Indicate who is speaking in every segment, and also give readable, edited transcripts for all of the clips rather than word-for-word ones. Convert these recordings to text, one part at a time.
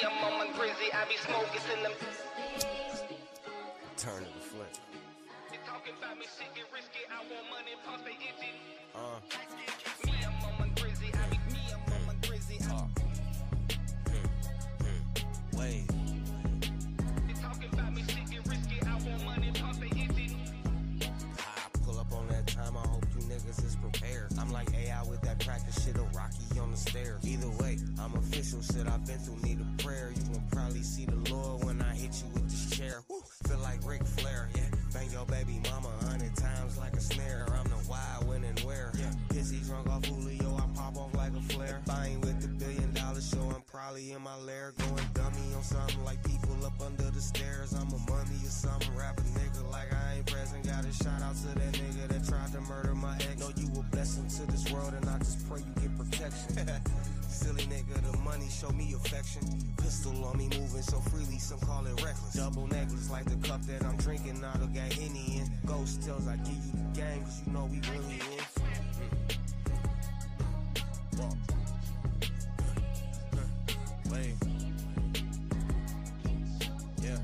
Speaker 1: I'm on my grizzly, I be smoking till them.
Speaker 2: Turn it to flip.
Speaker 1: They talking about me, shit get risky. I want money, pumps they itching. Me, I'm on my grizzly, I be me, I'm on my grizzly.
Speaker 2: Wait.
Speaker 1: They talking about me, shit get risky. I want money, pumps they itching.
Speaker 2: I pull up on that time, I hope you niggas is prepared. I'm like AI with that practice shit, a Rocky on the stairs. Either way, I'm official, shit I've been through, need a prayer. You gon' probably see the Lord when I hit you with this chair. Woo. Feel like Ric Flair, yeah. Bang your baby mama 100 times like a snare. I'm the why, when, and where. Yeah. Pissy drunk off Julio, I pop off like a flare. If I ain't with the $1 billion show, I'm probably in my lair. Going dummy on something like people up under the stairs. I'm a mummy or something, rap a nigga like I ain't present. Got a shout out to that nigga that tried to murder my ex. Know you a blessing to this world and I just pray you get protection. Silly nigga, the money show me affection. Pistol on me moving so freely, some call it reckless. Double necklace like the cup that I'm drinking out of got Henny in. Ghost tells I give you the game cause you know we really in. Wait. Yeah.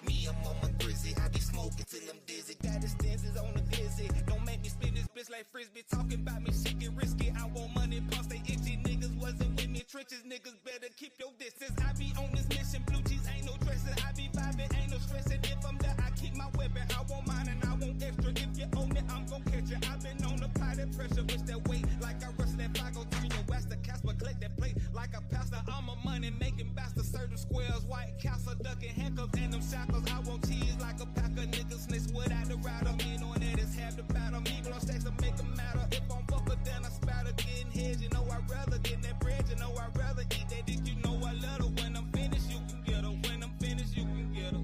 Speaker 1: Me, I'm on my grizzly, I be smoking till I'm dizzy. Got the stances on the glizzy. Don't make me spin this bitch like frisbee. Talking about me, shit get risky. I want money, pumps they itchy. Niggas wasn't with me, trenches. Niggas better keep your distance. I be on this mission, blue cheese ain't no dressing. I be vibing, ain't no stressing. If I'm there, I keep my weapon. I want mine and I want extra. If you own it, I'm gon' catch it. I've been on the potty pressure, bitch that weight. Like I wrestle that fly, go turn your west to Casper, collect that plate. Like a pastor, I'm a money making bastard. Certain squares, white castle, ducking handcuffs and them shackles. I want cheese like a pack of niggas. Snitch without the rider. Me on that is half the battle. Me blow stacks to make them matter. If I'm fucker, then I spatter. Getting heads, you know I'd rather get that bread. You know I'd rather eat that dick. You know I love her. When I'm finished, you can get her. When I'm finished, you can get her.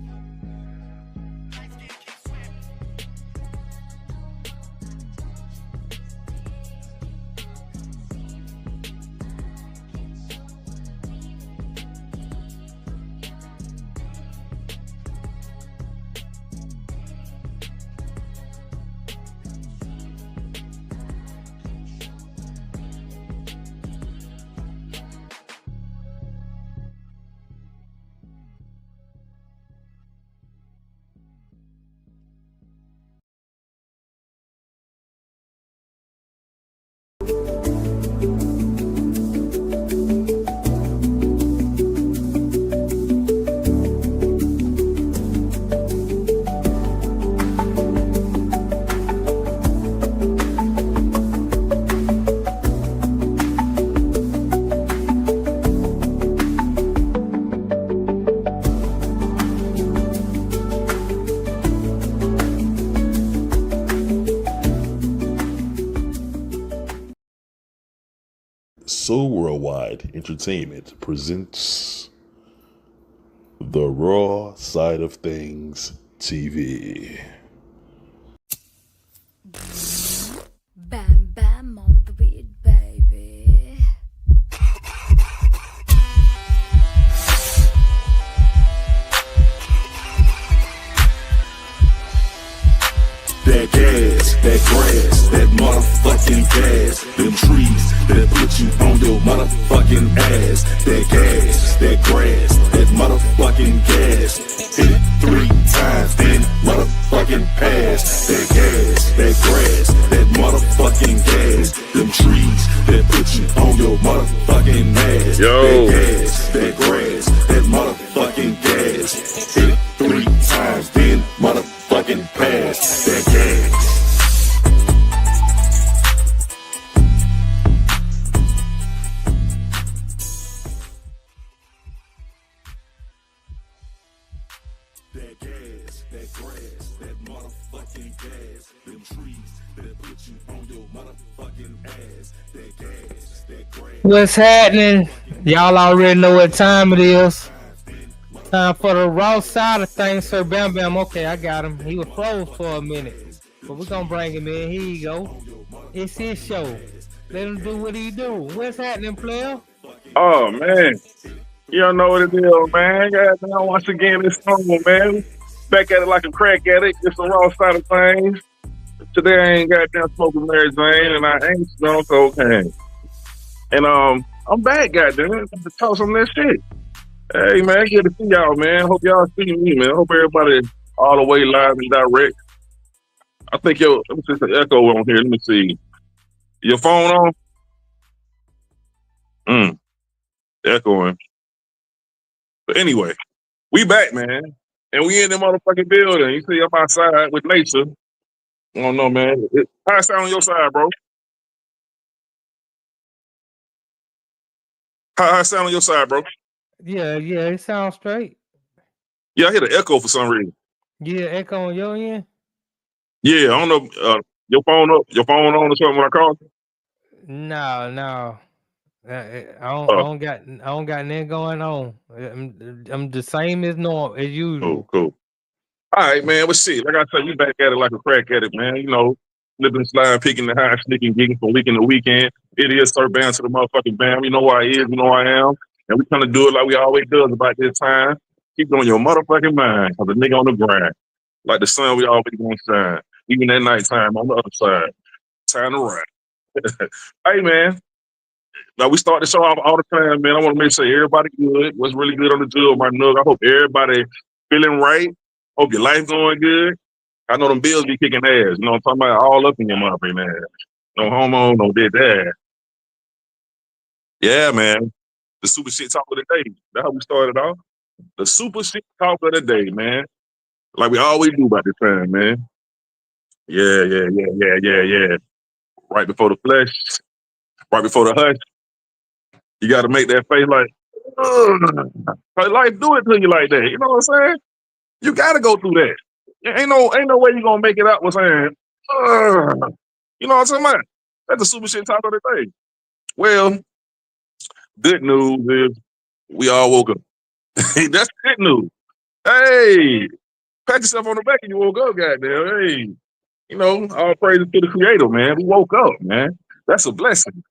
Speaker 3: So Worldwide Entertainment presents the Raw Side of Thangzz TV.
Speaker 4: Bam bam on the beat, baby.
Speaker 5: That gas, that grass, that motherfucking gas. Them trees that put you on your motherfucking ass. That gas, that grass, that motherfucking gas. Hit it 3 times, then motherfucking pass. That gas, that grass, that motherfucking gas. Them trees that put you on your motherfucking ass.
Speaker 3: Yo.
Speaker 5: That gas, that grass, that motherfucking gas. Hit it 3 times, then motherfucking pass. That gas. That gas, that grass, that motherfucking gas. Them trees that put you on your motherfucking ass. That gas, that grass.
Speaker 6: What's happening? Y'all already know what time it is. Time for the Raw Side of Thangzz, Sir Bam Bam. Okay, I got him. He was froze for a minute, but we're gonna bring him in. Here you go. It's his show. Let him do what he do. What's happening, player?
Speaker 7: Oh man,
Speaker 5: You don't know what it is, man. Goddamn, once again, it's song, man. Back at it like a crack addict. It's the raw side of things. Today I ain't goddamn smoking Mary Jane and I ain't smoking cocaine. And I'm back, goddamn, to talk some of that shit. Hey man, good to see y'all, man. Hope y'all see me, man. Hope everybody all the way live and direct. I think let me see the echo on here. Let me see. Your phone on? Echoing. But anyway, we back, man. And we in the motherfucking building. You see, I'm outside with nature. I don't know, man. How it sound on your side, bro? How it sound on your side, bro?
Speaker 6: Yeah, it sounds straight.
Speaker 5: Yeah, I hear the echo for some reason.
Speaker 6: Yeah, echo on your end.
Speaker 5: Yeah, I don't know. Your phone up? Your phone on or something when I call you?
Speaker 6: No. I
Speaker 5: Oh,
Speaker 6: don't got nothing going on. I'm the same as normal as usual.
Speaker 5: cool. All right, man. Well, shit. Like I said, we back at it like a crack at it, man. You know, flipping, sliding, picking the high, sneaking, gigging from weekend to weekend. It is Sir Bam to the motherfucking Bam. You know who I is, you know who I am. And we trying to do it like we always does about this time. Keep it on your motherfucking mind. Cause the nigga on the grind. Like the sun we always gonna shine. Even at nighttime on the other side. Time to ride. Hey, man. Now we start the show off all the time, man. I want to make sure everybody good. What's really good on the job, my nug. I hope everybody feeling right. Hope your life going good. I know them bills be kicking ass. You know what I'm talking about? All up in your motherfucking ass. No homo, no did that. Yeah, man. The super shit talk of the day. That's how we started off. The super shit talk of the day, man. Like we always do about this time, man. Yeah. Right before the flesh, right before the hush, you got to make that face like, ugh. Like life do it to you like that. You know what I'm saying? You got to go through that. Ain't no way you gonna make it out with saying, ugh. You know what I'm talking about? That's the super shit talk of the day. Well, good news is we all woke up. That's good news. Hey, pat yourself on the back and you woke up, goddamn. Hey, you know, all praises to the creator, man. We woke up, man. That's a blessing.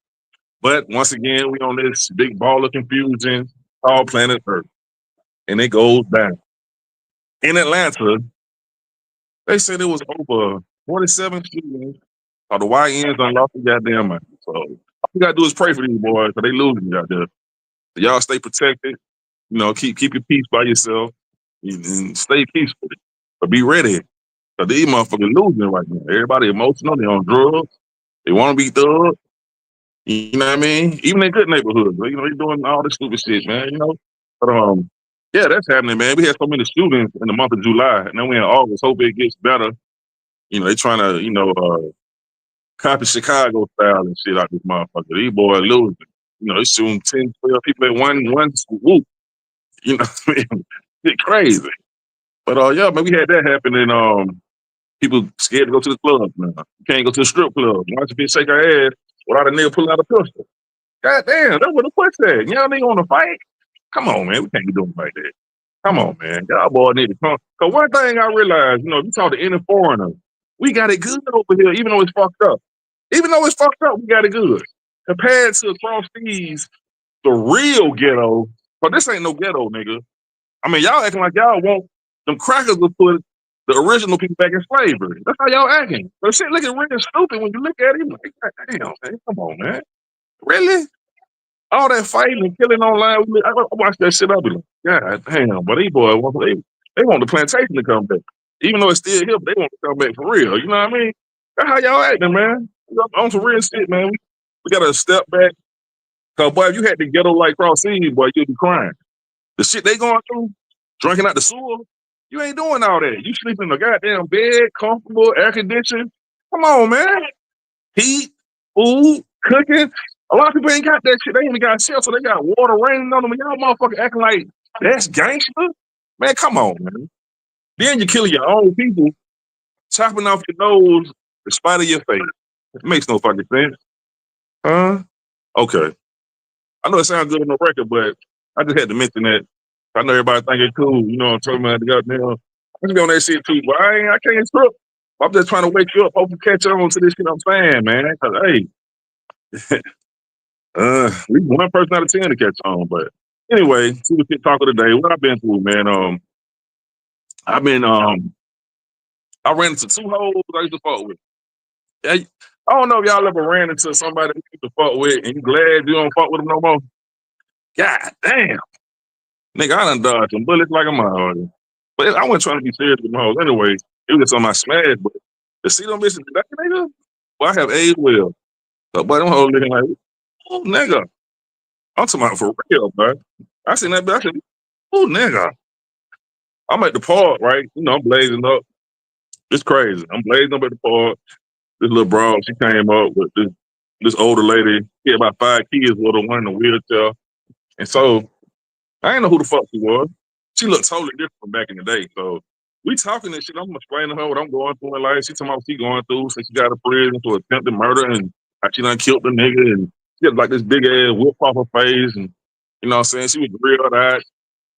Speaker 5: But once again, we on this big ball of confusion called planet Earth. And it goes down. In Atlanta, they said it was over 47 shootings. All the YNs done lost the goddamn mind. So all you gotta do is pray for these boys, because they losing out there. So y'all stay protected. You know, keep your peace by yourself and stay peaceful. But be ready. Because these motherfuckers losing right now. Everybody emotional, they on drugs, they wanna be thugs. You know what I mean? Even in good neighborhoods, you know, they doing all this stupid shit, man, you know? But yeah, that's happening, man. We had so many shootings in the month of July, and then we in August. Hope it gets better. You know, they trying to, copy Chicago style and shit out this motherfucker. These boys losing. You know, they shooting 10, 12 people at one swoop. You know what I mean? It's crazy. But yeah, man, we had that happen and people scared to go to the club now. You can't go to the strip club. Watch a bitch shake her ass without a nigga pulling out a pistol. God damn, that's what the push at. Y'all nigga want to fight? Come on, man. We can't be doing like that. Come on, man. Y'all boy need to come. Cause one thing I realized, you talk to any foreigner, we got it good over here, even though it's fucked up. Even though it's fucked up, we got it good. Compared to across these, the real ghetto, but this ain't no ghetto, nigga. I mean, y'all acting like y'all want them crackers to put the original people back in slavery. That's how y'all acting. But shit looking really stupid when you look at it. Like, God damn, man, come on, man. Really? All that fighting and killing online. I watch that shit up and like, God damn, but these boys they want the plantation to come back. Even though it's still here, but they want to come back for real. You know what I mean? That's how y'all acting, man. On some real shit, man. We gotta step back. Cause boy, if you had the ghetto like cross seas, boy, you'd be crying. The shit they going through, drinking out the sewer, you ain't doing all that. You sleeping in a goddamn bed, comfortable, air conditioned. Come on, man. Heat, food, cooking. A lot of people ain't got that shit. They ain't even got shelter. They got water raining on them. And y'all motherfuckers acting like that's gangster. Man, come on, man. Then you killing your own people, chopping off your nose in spite of your face. It makes no fucking sense. Huh? Okay. I know it sounds good on the record, but I just had to mention that. I know everybody think it's cool. You know what I'm talking about? The goddamn, I just be on that shit too, but I can't trip. I'm just trying to wake you up. Hope you catch on to this shit I'm saying, man. Cause hey, we one person out of 10 to catch on, but Anyway, to the TikTok of the day, what I've been through, man. I've been I ran into two hoes I used to fuck with. I don't know if y'all ever ran into somebody you used to fuck with and you glad you don't fuck with them no more. God damn. Nigga, I done dodged some bullets like a motherfucker. But I wasn't trying to be serious with my hoes anyway. It was just on my smash, but to see them bitches today, nigga, well, I have age well. So, but them hoes looking like, oh, nigga. I'm talking about for real, bro. I seen that bitch, I said, oh, nigga. I'm at the park, right? You know, I'm blazing up. It's crazy. I'm blazing up at the park. This little broad, she came up with this older lady. She had about 5 kids with her, one in a wheelchair. And so I didn't know who the fuck she was. She looked totally different from back in the day. So we talking and shit. I'm explaining to her what I'm going through in life. She talking about what she going through since she got a prison for attempted murder and how she done killed the nigga. And she had like this big ass whip off her face. And you know what I'm saying? She was real eyed.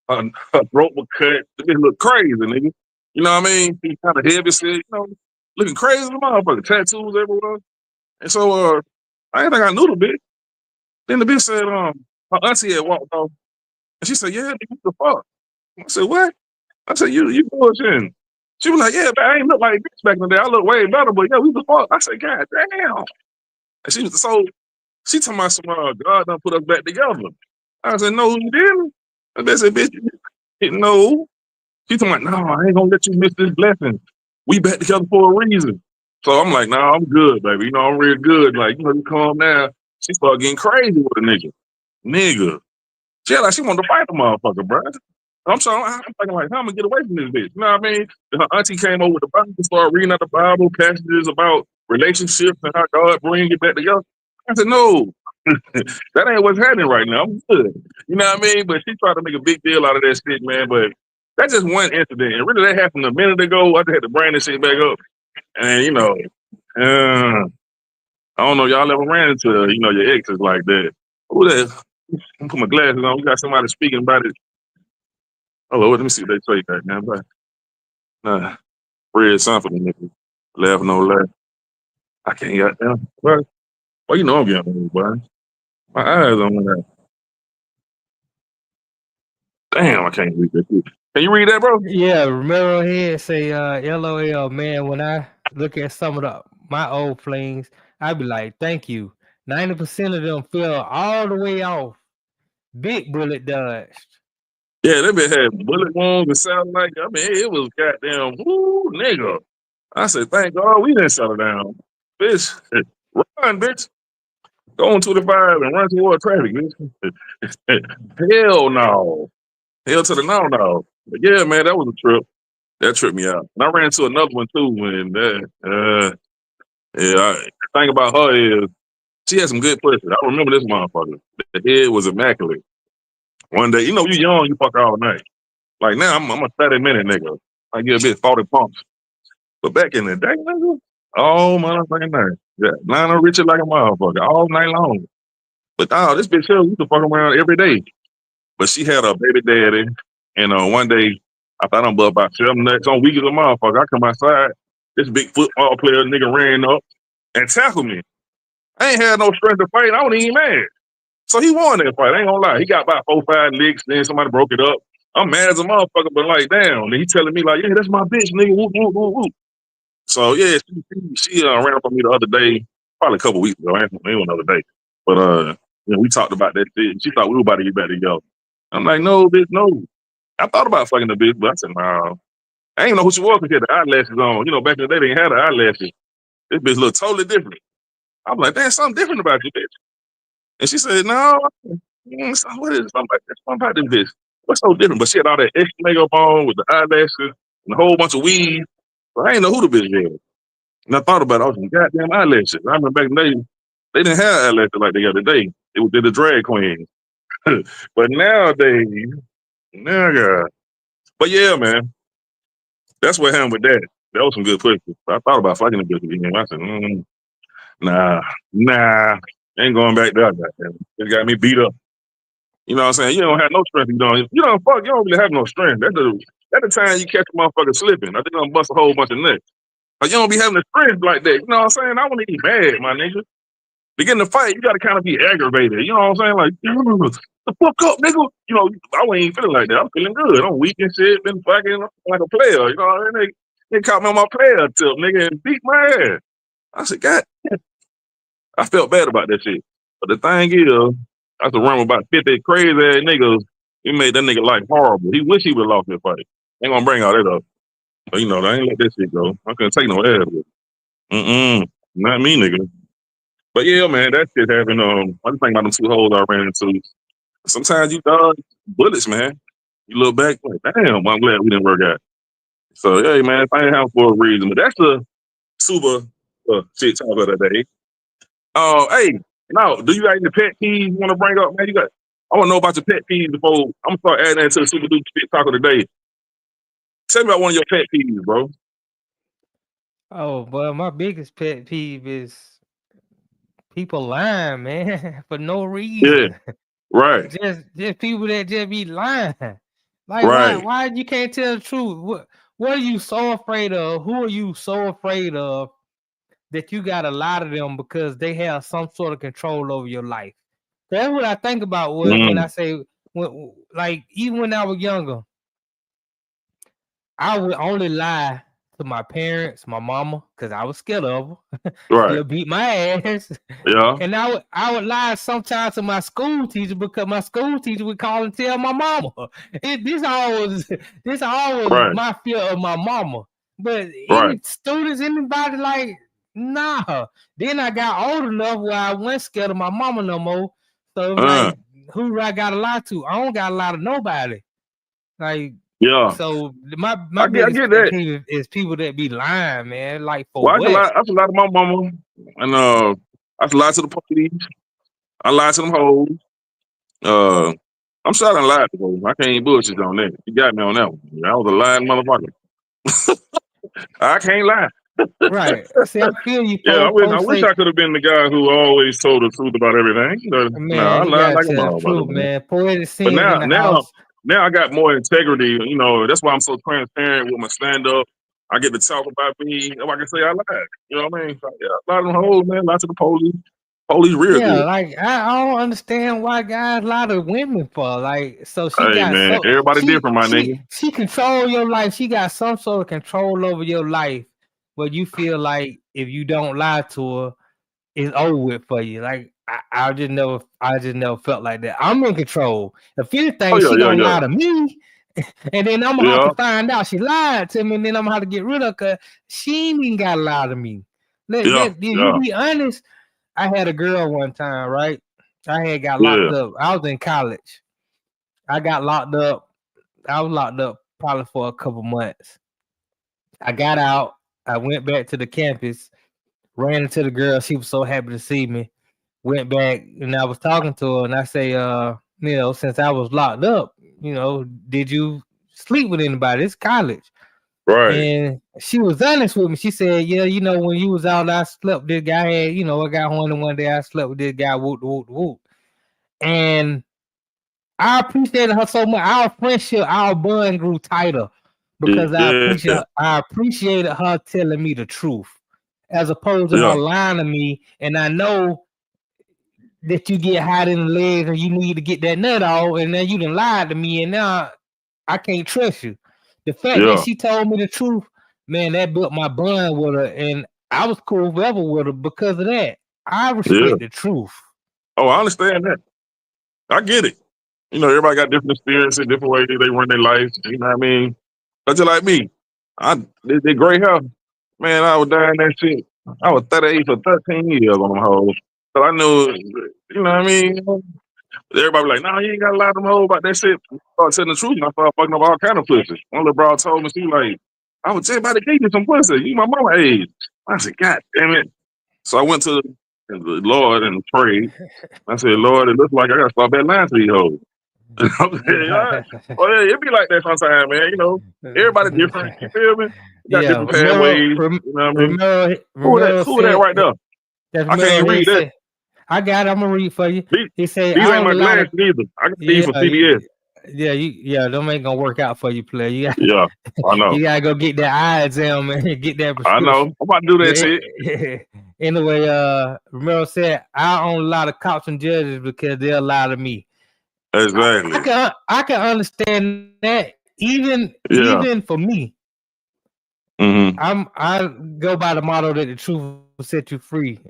Speaker 5: Her throat was cut. The bitch looked crazy, nigga. You know what I mean? She kind of heavy set, you know, looking crazy as a motherfucker. Tattoos everywhere. And so I didn't think I knew the bitch. Then the bitch said, her auntie had walked off. And she said, yeah, nigga, what the fuck? I said, what? I said, you bullshitting. She was like, yeah, man, I ain't look like this back in the day. I look way better, but yeah, we the fuck. I said, God damn. And she was so she talking about some God done put us back together. I said, no, you didn't. And they said, bitch, you didn't know. She talking about, no, I ain't gonna let you miss this blessing. We back together for a reason. So I'm like, nah, I'm good, baby. You know, I'm real good. Like, you know, you calm down. She started getting crazy with a nigga. Nigga. She like she wanted to fight the motherfucker, bro. I'm thinking like, how I'm gonna get away from this bitch? You know what I mean? Her auntie came over with the Bible, started reading out the Bible passages about relationships and how God bring it back together. I said, no, that ain't what's happening right now. I'm good. You know what I mean? But she tried to make a big deal out of that shit, man. But that's just one incident. And really that happened a minute ago. I just had to bring this shit back up. And you know, I don't know, y'all ever ran into, you know, your exes like that. Who that? I'm put my glasses on. We got somebody speaking about it. Hello, let me see what they say right now. But nah, Fred something nigga. Laugh no laugh. I can't get down. Well, you know I'm getting old, boy. My eyes on that. Damn, I can't read that shit. Can you read that, bro?
Speaker 6: Yeah, Romero here say, LOL, man. When I look at some of my old flings, I be like, thank you. 90% of them fell all the way off. Big bullet dodged.
Speaker 5: Yeah, that bitch had bullet wounds and sound like, I mean, it was goddamn, woo, nigga. I said, thank God we didn't settle down. Bitch, run, bitch. Go on 25 and run toward traffic, bitch. Hell no. Hell to the no. But yeah, man, that was a trip. That tripped me out. And I ran into another one too, and the thing about her is she had some good pussy. I remember this motherfucker. The head was immaculate. One day, you know, you young, you fuck all night. Like now, I'm a 30-minute nigga. I get a bit 40 pumps. But back in the day, nigga, all motherfucking night. Yeah, Lionel Richie like a motherfucker all night long. But this bitch here used to fuck around every day. But she had a baby daddy, and one day, I thought I'm about 7 nuts on week as a motherfucker. I come outside, this big football player nigga ran up and tackled me. I ain't had no strength to fight. I wasn't even mad. So he won that fight. I ain't gonna lie. He got about 4, 5 licks, then somebody broke it up. I'm mad as a motherfucker, but like, damn. And he telling me like, yeah, that's my bitch, nigga. Whoop, whoop, whoop, whoop. So yeah, she ran up on me the other day, probably a couple weeks ago. I ain't another day. But we talked about that shit. She thought we were about to get back together. I'm like, no, bitch, no. I thought about fucking the bitch, but I said, nah. I ain't know who she was because she had the eyelashes on. You know, back in the day, they didn't have the eyelashes. This bitch looked totally different. I'm like, there's something different about you, bitch. And she said, no, what is it? Something about this bitch. What's so different? But she had all that extra makeup on with the eyelashes and a whole bunch of weed. But I ain't know who the bitch was. And I thought about it. I was like, goddamn eyelashes. I remember back in the day, they didn't have eyelashes like they got today. It was the drag queens. But nowadays, nigga. But yeah, man. That's what happened with that. That was some good pussy. I thought about fucking the bitch again. I said, nah. Ain't going back there. It got me beat up. You know what I'm saying? You don't have no strength. You don't fuck. You don't really have no strength. That's the time you catch a motherfucker slipping. I think I'm gonna bust a whole bunch of nuts. Like you don't be having the strength like that. You know what I'm saying? I want to be mad, my nigga. To get in the fight, you got to kind of be aggravated. You know what I'm saying? Like, the fuck up, nigga. You know, I wasn't even feeling like that. I'm feeling good. I'm weak and shit. Been fucking like a player. You know, and they caught me on my player tip, nigga, and beat my ass. I said, God, I felt bad about that shit. But the thing is, I used to run with about 50 crazy ass niggas. He made that nigga life horrible. He wish he would have lost that fight. Ain't gonna bring all that up. But you know, I ain't let that shit go. I couldn't take no ass with it. Not me, nigga. But yeah, man, that shit happened. I just think about them 2 holes I ran into. Sometimes you dodge bullets, man. You look back, like, damn, well, I'm glad we didn't work out. So, yeah, man, I ain't have for a reason. But that's the super shit talk of the day. Hey, now, do you got any pet peeves you want to bring up, man? I want to know about your pet peeves before I'm gonna start adding that to the super duper shit talk of the day. Tell me about one of your pet peeves, bro.
Speaker 6: Oh, well, my biggest pet peeve is people lying, man, for no
Speaker 5: Yeah,
Speaker 6: reason.
Speaker 5: right,
Speaker 6: Just people that just be lying. Like,
Speaker 5: right.
Speaker 6: why you can't tell the truth? What are you so afraid of? Who are you so afraid of that you got to lie to them because they have some sort of control over your life? That's what I think about when I
Speaker 5: Mm,
Speaker 6: say, like, even when I was younger, I would only lie to my parents, my mama, because I was scared of her.
Speaker 5: right.
Speaker 6: She'll beat my ass.
Speaker 5: Yeah,
Speaker 6: And I would lie sometimes to my school teacher because my school teacher would call and tell my mama. This always
Speaker 5: right,
Speaker 6: my fear of my mama. But
Speaker 5: right.
Speaker 6: any students, anybody, like, nah. Then I got old enough where I wasn't scared of my mama no more. So it was
Speaker 5: Uh,
Speaker 6: like, who do I gotta lie to? I don't gotta lie to nobody. Like,
Speaker 5: yeah.
Speaker 6: so my
Speaker 5: I
Speaker 6: biggest
Speaker 5: get
Speaker 6: pet
Speaker 5: that.
Speaker 6: peeve is people that be lying, man. Like, for
Speaker 5: Well,
Speaker 6: what?
Speaker 5: I can lie to my mama, and I can lie to the police. I lie to them hoes. Uh, I'm sorry I lied to them. I can't bullshit on that. You got me on that one. I was a lying motherfucker. I can't lie.
Speaker 6: Right. See, I feel you,
Speaker 5: Yeah, I
Speaker 6: folks
Speaker 5: wish
Speaker 6: say,
Speaker 5: I could have been the guy who always told the truth about everything. No, I
Speaker 6: man, you
Speaker 5: lied
Speaker 6: gotta
Speaker 5: like a
Speaker 6: tell the
Speaker 5: motherfucker,
Speaker 6: truth,
Speaker 5: man.
Speaker 6: man. Poetic
Speaker 5: But
Speaker 6: sins in the house.
Speaker 5: now I got more integrity. You know, that's why I'm so transparent with my stand up. I get to talk about me. If I can say I lied. You know what I mean? So, yeah, a lot of them hoes, man, lie to the police. Police real
Speaker 6: Yeah,
Speaker 5: good.
Speaker 6: like I don't understand why guys lie to women for. Like, so she
Speaker 5: Hey,
Speaker 6: got
Speaker 5: man,
Speaker 6: so
Speaker 5: everybody
Speaker 6: she
Speaker 5: different, my
Speaker 6: she
Speaker 5: nigga.
Speaker 6: she control your life. She got some sort of control over your life, but you feel like if you don't lie to her, it's over with for you. Like, I just never felt like that. I'm in control. If
Speaker 5: Oh
Speaker 6: anything,
Speaker 5: yeah,
Speaker 6: she
Speaker 5: yeah,
Speaker 6: gonna
Speaker 5: yeah,
Speaker 6: lie to me, and then I'm gonna have
Speaker 5: yeah,
Speaker 6: to find out she lied to me, and then I'm gonna have to get rid of her. 'Cause she ain't even gotta lie to me.
Speaker 5: yeah,
Speaker 6: If you
Speaker 5: yeah,
Speaker 6: be honest, I had a girl one time, right? I had got
Speaker 5: yeah.
Speaker 6: locked up. I was in college. I got locked up. I was locked up probably for a couple months. I got out. I went back to the campus, ran into the girl. She was so happy to see me. Went back and I was talking to her and I say, since I was locked up, did you sleep with anybody? It's college.
Speaker 5: Right.
Speaker 6: And she was honest with me. She said, yeah, when you was out, I slept with this guy. I got horny one day. I slept with this guy. Whoop, whoop, whoop. And I appreciated her so much. Our friendship, our bond grew tighter because
Speaker 5: Yeah,
Speaker 6: I appreciated her telling me the truth as opposed to her
Speaker 5: yeah,
Speaker 6: lying to me. And I know that you get hot in the legs and you need to get that nut off, and then you done lied to me, and now I can't trust you. The fact that
Speaker 5: yeah,
Speaker 6: she told me the truth, man, that built my bond with her, and I was cool forever with her because of that. I
Speaker 5: yeah.
Speaker 6: respect the truth.
Speaker 5: Oh, I understand that. I get it. You know, everybody got different experiences, different ways they run their life. You know what I mean? That's just like me. They gray hair. Man, I was dying that shit. I was 38 for 13 years on them hoes. So I knew, you know what I mean? Everybody like, nah, you ain't got to lie to them hoes about that shit. I started telling the truth and I started fucking up all kind of pussy. One little bro told me, she like, I was just about to give you some pussy. You my mama age. I said, God damn it. So I went to the Lord and prayed. I said, Lord, it looks like I got to start back lying to these hoes. I'm saying, oh yeah, it be like that sometimes, man. You know, everybody different. You feel me? You got
Speaker 6: Yeah,
Speaker 5: different pathways. You know what I mean?
Speaker 6: Romero
Speaker 5: Who that
Speaker 6: said
Speaker 5: right there?
Speaker 6: that
Speaker 5: I can't
Speaker 6: Romero
Speaker 5: even
Speaker 6: he
Speaker 5: read that.
Speaker 6: said, I got it, I'm gonna read for you.
Speaker 5: These,
Speaker 6: He said,
Speaker 5: these
Speaker 6: I
Speaker 5: ain't my
Speaker 6: only lie to
Speaker 5: glasses either. I got these
Speaker 6: yeah,
Speaker 5: for CBS.
Speaker 6: them ain't gonna work out for you, player.
Speaker 5: Yeah, I know.
Speaker 6: You gotta go get that eye exam and get that
Speaker 5: I know.
Speaker 6: prescription.
Speaker 5: I'm about to do that
Speaker 6: But
Speaker 5: shit.
Speaker 6: anyway, Romero said, I only lie to cops and judges because they'll lie to me.
Speaker 5: Exactly.
Speaker 6: I can understand that.
Speaker 5: Yeah.
Speaker 6: Even for me,
Speaker 5: Mm-hmm.
Speaker 6: I go by the motto that the truth will set you free.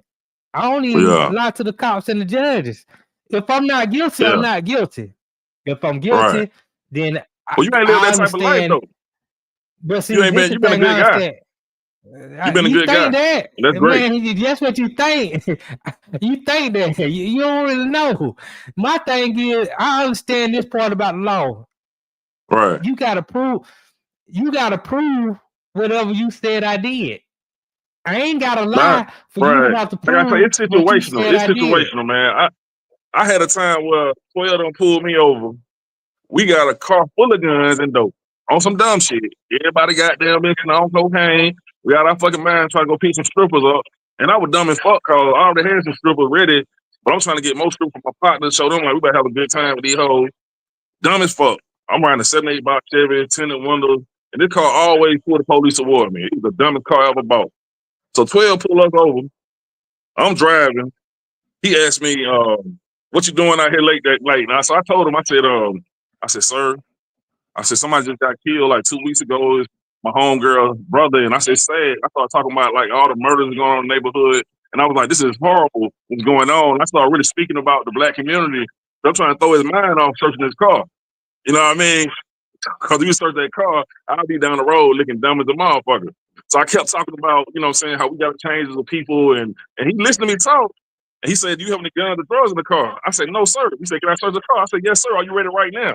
Speaker 6: I don't even
Speaker 5: Yeah.
Speaker 6: lie to the cops and the judges. If I'm not guilty, I'm
Speaker 5: Yeah.
Speaker 6: not guilty. If I'm
Speaker 5: Right.
Speaker 6: guilty, then
Speaker 5: Well, you ain't lived
Speaker 6: I
Speaker 5: that type of life
Speaker 6: understand.
Speaker 5: though.
Speaker 6: But
Speaker 5: You
Speaker 6: see,
Speaker 5: ain't
Speaker 6: this
Speaker 5: been.
Speaker 6: the
Speaker 5: You been a
Speaker 6: thing I
Speaker 5: good guy.
Speaker 6: understand.
Speaker 5: You been a
Speaker 6: You
Speaker 5: good guy.
Speaker 6: think that,
Speaker 5: And that's great.
Speaker 6: man? That's what you think. You think that you don't really know. My thing is, I understand this part about the law.
Speaker 5: Right.
Speaker 6: You gotta prove. You gotta prove whatever you said I did. I ain't gotta
Speaker 5: Not
Speaker 6: lie for you to
Speaker 5: right.
Speaker 6: have to
Speaker 5: Like I say,
Speaker 6: prove
Speaker 5: it's
Speaker 6: what you
Speaker 5: situational.
Speaker 6: said
Speaker 5: It's
Speaker 6: I did.
Speaker 5: situational, man. I had a time where 12 done pulled me over. We got a car full of guns and dope on some dumb shit. Everybody got damn mixing on cocaine. We got our fucking mind trying to go pick some strippers up. And I was dumb as fuck because I already had some strippers ready. But I'm trying to get more strippers from my partner to show them like we better have a good time with these hoes. Dumb as fuck. I'm riding a 78 box Chevy, tinted windows. And this car always pulled the police award me. It was the dumbest car I ever bought. So 12 pulled us over. I'm driving. He asked me, what you doing out here late that late? And so I told him, I said, sir, I said, somebody just got killed like 2 weeks ago. It's my homegirl's brother. And I said, sad. I started talking about like all the murders going on in the neighborhood. And I was like, this is horrible what's going on. I started really speaking about the black community. I'm trying to throw his mind off searching his car. You know what I mean? Because if you search that car, I'll be down the road looking dumb as a motherfucker. So I kept talking about, you know what I'm saying, how we got to change as a people. And he listened to me talk. And he said, do you have any guns or drugs in the car? I said, no, sir. He said, can I search the car? I said, yes, sir. Are you ready right now?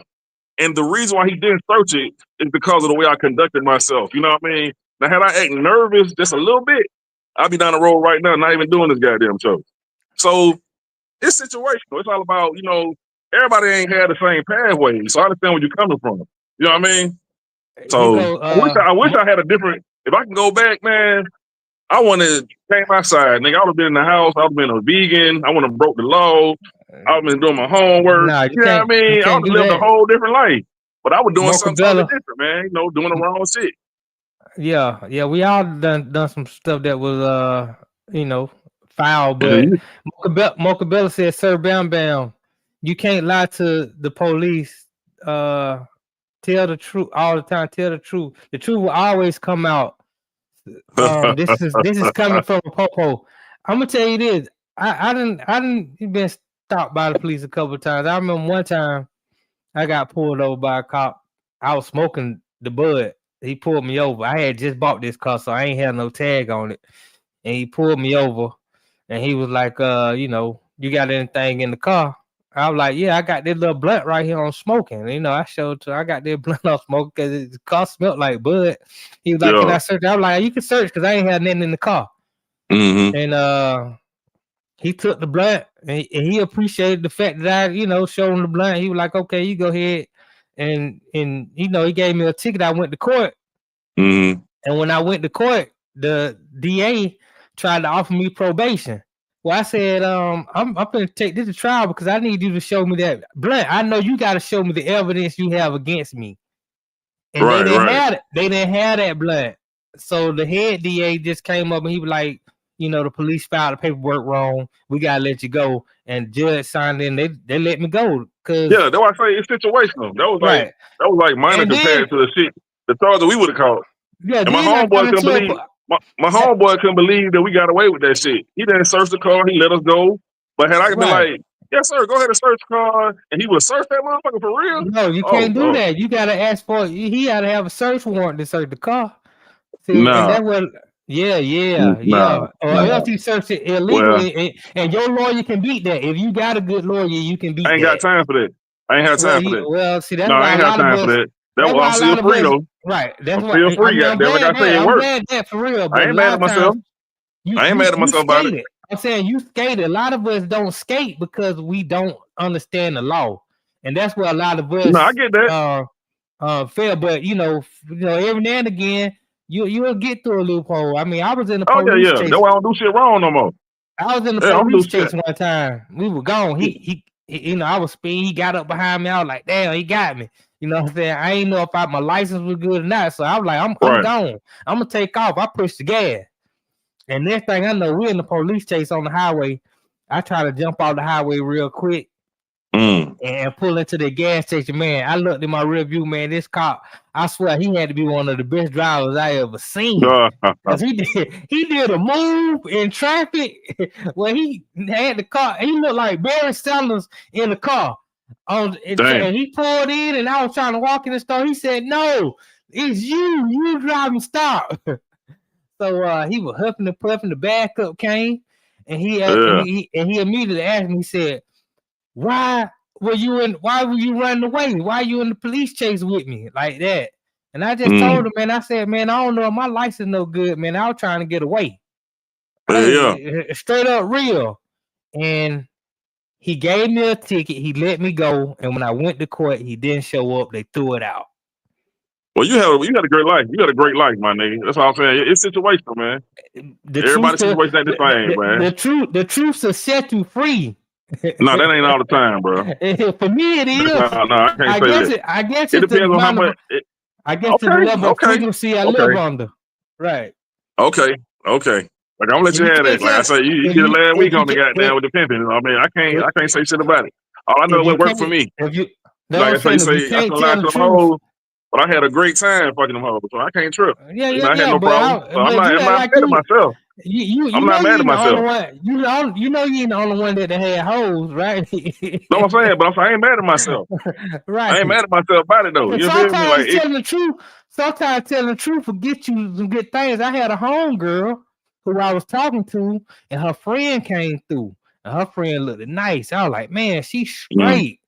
Speaker 5: And the reason why he didn't search it is because of the way I conducted myself. You know what I mean? Now, had I acted nervous just a little bit, I'd be down the road right now, not even doing this goddamn show. So it's situational. It's all about, you know, everybody ain't had the same pathway. So I understand where you're coming from. You know what I mean?
Speaker 6: You
Speaker 5: So
Speaker 6: go.
Speaker 5: I wish I had a different. If I can go back, man, I want to came outside, nigga. I would have been in the house. I would have been a vegan. I would have broke the law. I would have been doing my homework.
Speaker 6: Nah,
Speaker 5: You know what I
Speaker 6: you
Speaker 5: mean? I
Speaker 6: can't
Speaker 5: would
Speaker 6: do
Speaker 5: have lived a
Speaker 6: that.
Speaker 5: whole different life. But I was doing
Speaker 6: Mocha
Speaker 5: something totally
Speaker 6: Bella.
Speaker 5: different, man. You know, doing the wrong shit.
Speaker 6: Yeah. We all done some stuff that was you know, foul.
Speaker 5: Yeah,
Speaker 6: But Mocha Bella said, "Sir Bam Bam, you can't lie to the police. Tell the truth all the time. Tell the truth. The truth will always come out. This is coming from a popo. I'm gonna tell you this. I didn't been stopped by the police a couple of times. I remember one time I got pulled over by a cop. I was smoking the bud. He pulled me over. I had just bought this car, so I ain't had no tag on it. And he pulled me over, and he was like, you know, you got anything in the car? I was like, yeah, I got this little blunt right here on smoking. You know, I showed to I got this blunt on smoking because the car smelled like bud. He was like, can
Speaker 5: yeah.
Speaker 6: I search? I was like, you can search because I ain't had nothing in the car.
Speaker 5: Mm-hmm.
Speaker 6: And he took the blunt and he appreciated the fact that I, you know, showed him the blunt. He was like, okay, you go ahead. And you know, he gave me a ticket. I went to court.
Speaker 5: Mm-hmm.
Speaker 6: And when I went to court, the DA tried to offer me probation. Well, I said, I'm gonna take this to trial because I need you to show me that blunt. I know you got to show me the evidence you have against me. And
Speaker 5: Right, right.
Speaker 6: they didn't have that blunt. So the head DA just came up and he was like, you know, the police filed the paperwork wrong. We gotta let you go. And judge signed in. They let me go because
Speaker 5: Yeah, that's why I say it's situational.
Speaker 6: right.
Speaker 5: That was like minor
Speaker 6: And then
Speaker 5: compared to the shit, the charge we would have caught.
Speaker 6: yeah,
Speaker 5: And my
Speaker 6: then I got
Speaker 5: homeboy couldn't
Speaker 6: into
Speaker 5: believe
Speaker 6: a
Speaker 5: my
Speaker 6: yeah,
Speaker 5: homeboy couldn't believe that we got away with that shit. He didn't search the car, he let us go. But had I been
Speaker 6: right.
Speaker 5: like, yes, sir, go ahead and search the car, and he would search that motherfucker for real.
Speaker 6: No, you
Speaker 5: Oh
Speaker 6: can't do
Speaker 5: no.
Speaker 6: that. You gotta ask for. He gotta have a search warrant to search the car. See, and
Speaker 5: Nah,
Speaker 6: that was yeah. Or else
Speaker 5: nah.
Speaker 6: you search it
Speaker 5: Well,
Speaker 6: illegally, and your lawyer can beat that. If you got a good lawyer, you can
Speaker 5: I
Speaker 6: beat
Speaker 5: ain't got
Speaker 6: that.
Speaker 5: time for that. I ain't had time for that.
Speaker 6: See, that's
Speaker 5: No, I
Speaker 6: why a
Speaker 5: ain't had
Speaker 6: lot of
Speaker 5: time for
Speaker 6: us.
Speaker 5: that.
Speaker 6: That's
Speaker 5: I'm
Speaker 6: why a
Speaker 5: still
Speaker 6: lot of
Speaker 5: free
Speaker 6: us.
Speaker 5: though.
Speaker 6: Right. That's
Speaker 5: I'm
Speaker 6: why.
Speaker 5: still
Speaker 6: I
Speaker 5: free,
Speaker 6: mean, I'm
Speaker 5: goddamn. Like I
Speaker 6: glad
Speaker 5: say,
Speaker 6: that.
Speaker 5: it
Speaker 6: I'm
Speaker 5: worked.
Speaker 6: glad that for real.
Speaker 5: I
Speaker 6: But a
Speaker 5: ain't
Speaker 6: lot
Speaker 5: mad at
Speaker 6: of
Speaker 5: myself.
Speaker 6: times
Speaker 5: I ain't mad at
Speaker 6: you
Speaker 5: myself about it.
Speaker 6: skated. I'm saying you skated. A lot of us don't skate because we don't understand the law, and that's where a lot of
Speaker 5: No, I
Speaker 6: us
Speaker 5: get that.
Speaker 6: fail. But you know, every now and again, you'll get through a loophole. I mean, I was in the
Speaker 5: Oh
Speaker 6: police
Speaker 5: yeah. That's
Speaker 6: chase.
Speaker 5: why I don't do shit wrong no more.
Speaker 6: I was in the
Speaker 5: Yeah, I don't do
Speaker 6: police
Speaker 5: shit.
Speaker 6: chase one time. We were gone. You know, I was speeding. He got up behind me. I was like, damn, he got me. You know what I'm saying? I ain't know if my license was good or not. So I was like, I'm
Speaker 5: Right.
Speaker 6: gone. I'm gonna take off. I pushed the gas. And next thing I know, we're in the police chase on the highway. I try to jump off the highway real quick. and pull into the gas station. Man, I looked in my rear view, man. This cop, I swear, he had to be one of the best drivers I ever seen. Cause he did a move in traffic where he had the car. He looked like Barry Sanders in the car. And he pulled in, and I was trying to walk in the store. He said, "No, it's you. You driving. Stop." So he was huffing and puffing. The backup came, and he immediately asked me. He said, "Why were you running away? Why are you in the police chase with me like that?" And I just told him, man. I said, "Man, I don't know if my license no good, man. I was trying to get away." Straight up real. And he gave me a ticket. He let me go. And when I went to court, he didn't show up. They threw it out.
Speaker 7: Well, you had a great life. You had a great life, my nigga. That's all I'm saying. It's situational, man. Everybody's situation ain't the same, man.
Speaker 6: The truth will set you free.
Speaker 7: No, that ain't all the time, bro.
Speaker 6: For me, it is.
Speaker 7: No, I can't say that.
Speaker 6: I guess
Speaker 7: it depends on how much.
Speaker 6: I guess the level of frequency I live under. Right.
Speaker 7: Okay. Like I'm gonna let you have that. Like I say, you did it last week on the goddamn with the pimping. I mean, I can't say shit about it. All I know is what worked for me. Like I say, I can lie to them hoes, but I had a great time fucking them hoes, so I can't trip. I had no problem. I'm not mad at myself. I'm not mad at myself.
Speaker 6: You know you ain't the only one that had hoes, right?
Speaker 7: No, I'm saying, but I ain't mad at myself.
Speaker 6: Right.
Speaker 7: I ain't mad at myself about it though. You feel me? Like
Speaker 6: sometimes telling the truth will get you some good things. I had a homegirl who I was talking to, and her friend came through, and her friend looked nice. I was like, man, she's straight.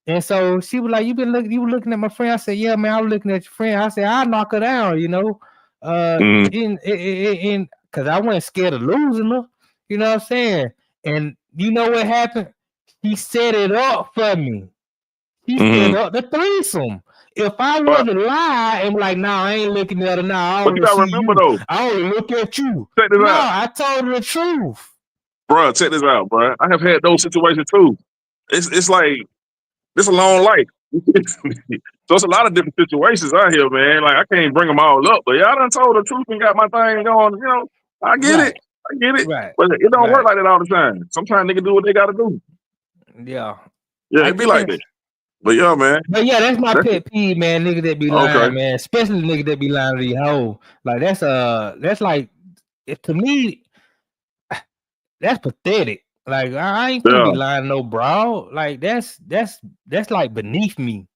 Speaker 6: And so she was like, you were looking at my friend. I said, yeah, man, I was looking at your friend. I said, I'll knock her down, you know. Because I wasn't scared of losing her, you know what I'm saying? And you know what happened? He set it up for me. He set up the threesome. If I were to lie and like, nah, I ain't looking at her now.
Speaker 7: But you gotta remember though.
Speaker 6: I only look at you.
Speaker 7: Check this out.
Speaker 6: I told her the truth.
Speaker 7: Bro, check this out, bro. I have had those situations too. It's like it's a long life. So it's a lot of different situations out here, man. Like I can't bring them all up, but yeah, I done told the truth and got my thing going. You know, I get it.
Speaker 6: Right.
Speaker 7: But it don't work like that all the time. Sometimes niggas do what they gotta do.
Speaker 6: Yeah,
Speaker 7: it be like that. But yeah, man.
Speaker 6: But yeah, that's my pet peeve, man. Niggas that be lying, man. Especially niggas that be lying to these hoes. Like that's like, to me, that's pathetic. Like I ain't gonna be lying to no bro. Like that's like beneath me.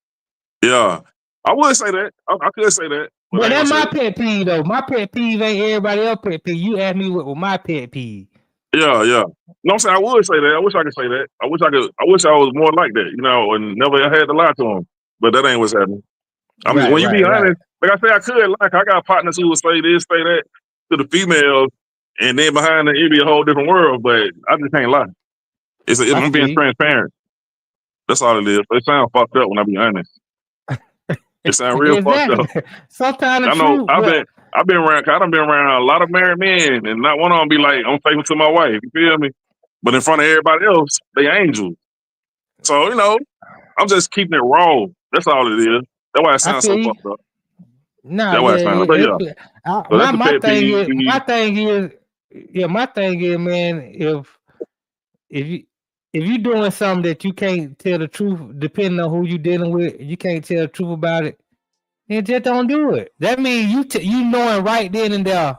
Speaker 7: Yeah, I would say that. I could say that.
Speaker 6: But that's my pet peeve though. My pet peeve ain't everybody else pet peeve. You asked me what my pet peeve.
Speaker 7: Yeah. No, I'm saying I would say that. I wish I could say that. I wish I was more like that, you know, and never had to lie to them. But that ain't what's happening. I mean, when you be honest, like I say, I could like I got partners who would say this, say that to the females, and then behind it, it'd be a whole different world. But I just can't lie. I'm being transparent. That's all it is. It sounds fucked up when I be honest. It sounds real fucked up.
Speaker 6: Sometimes
Speaker 7: I know. I've been around. I done been around a lot of married men, and not one of them be like, "I'm faithful to my wife." You feel me? But in front of everybody else, they angels. So you know, I'm just keeping it raw. That's all it is. That's why it sounds so fucked up.
Speaker 6: Nah, that's why it sounds. But yeah, my thing is, man, if you doing something that you can't tell the truth, depending on who you dealing with, you can't tell the truth about it. Then just don't do it. That means you knowing right then and there,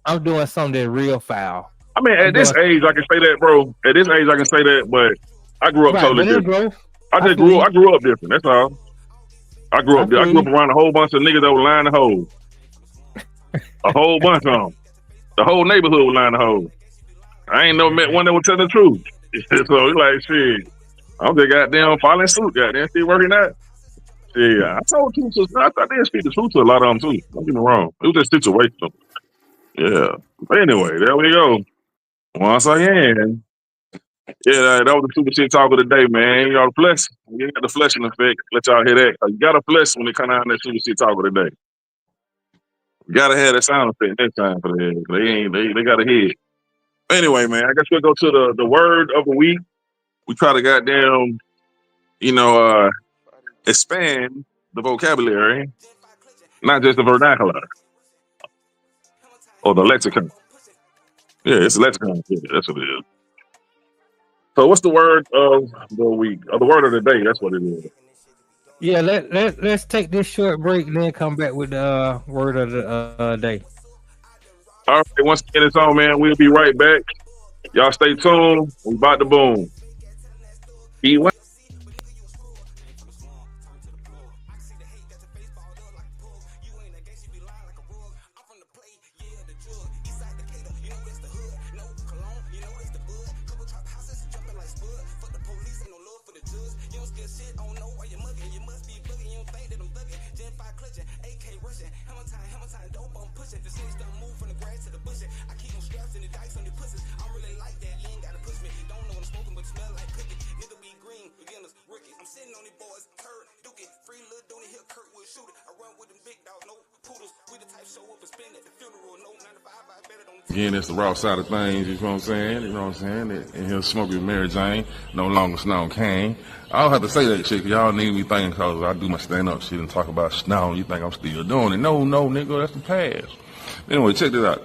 Speaker 6: I'm doing something that's real foul.
Speaker 7: I mean, at this age, I can say that, bro. At this age, I can say that, but I grew up totally different. I grew up different. That's all. I grew up around a whole bunch of niggas that were lying to hoes. A whole bunch of them. The whole neighborhood was lying to hoes. I ain't never met one that would tell the truth. So it's like, shit, I'm just goddamn following suit, goddamn, still working out. Yeah, I told the truth. I did speak the truth to a lot of them too. Don't get me wrong. It was just situational. Yeah. But anyway, there we go. Once again, yeah, that was the super shit talk of the day, man. Y'all flex. You got the fleshing effect. Let y'all hear that. You gotta flesh when it come out that super shit talk of the day. You gotta have that sound effect next time for that. They gotta hear it. Anyway, man, I guess we'll go to the word of the week. We try to goddamn, expand the vocabulary, not just the vernacular or the lexicon. Yeah, it's a lexicon. Yeah, that's what it is. So what's the word of the week? Or the word of the day? That's what it is.
Speaker 6: Yeah, let's take this short break and then come back with the word of the day.
Speaker 7: All right, once again, it's on, man. We'll be right back. Y'all stay tuned. We about to boom. Be
Speaker 8: Again, it's the Raw Side of Thangzz, you know what I'm saying? You know what I'm saying? And he'll smoke with Mary Jane, no longer Snow Kane. I don't have to say that shit, 'cause y'all need me thinking, because I do my stand-up shit and talk about Snow. You think I'm still doing it. No, nigga, that's the past. Anyway, check this out.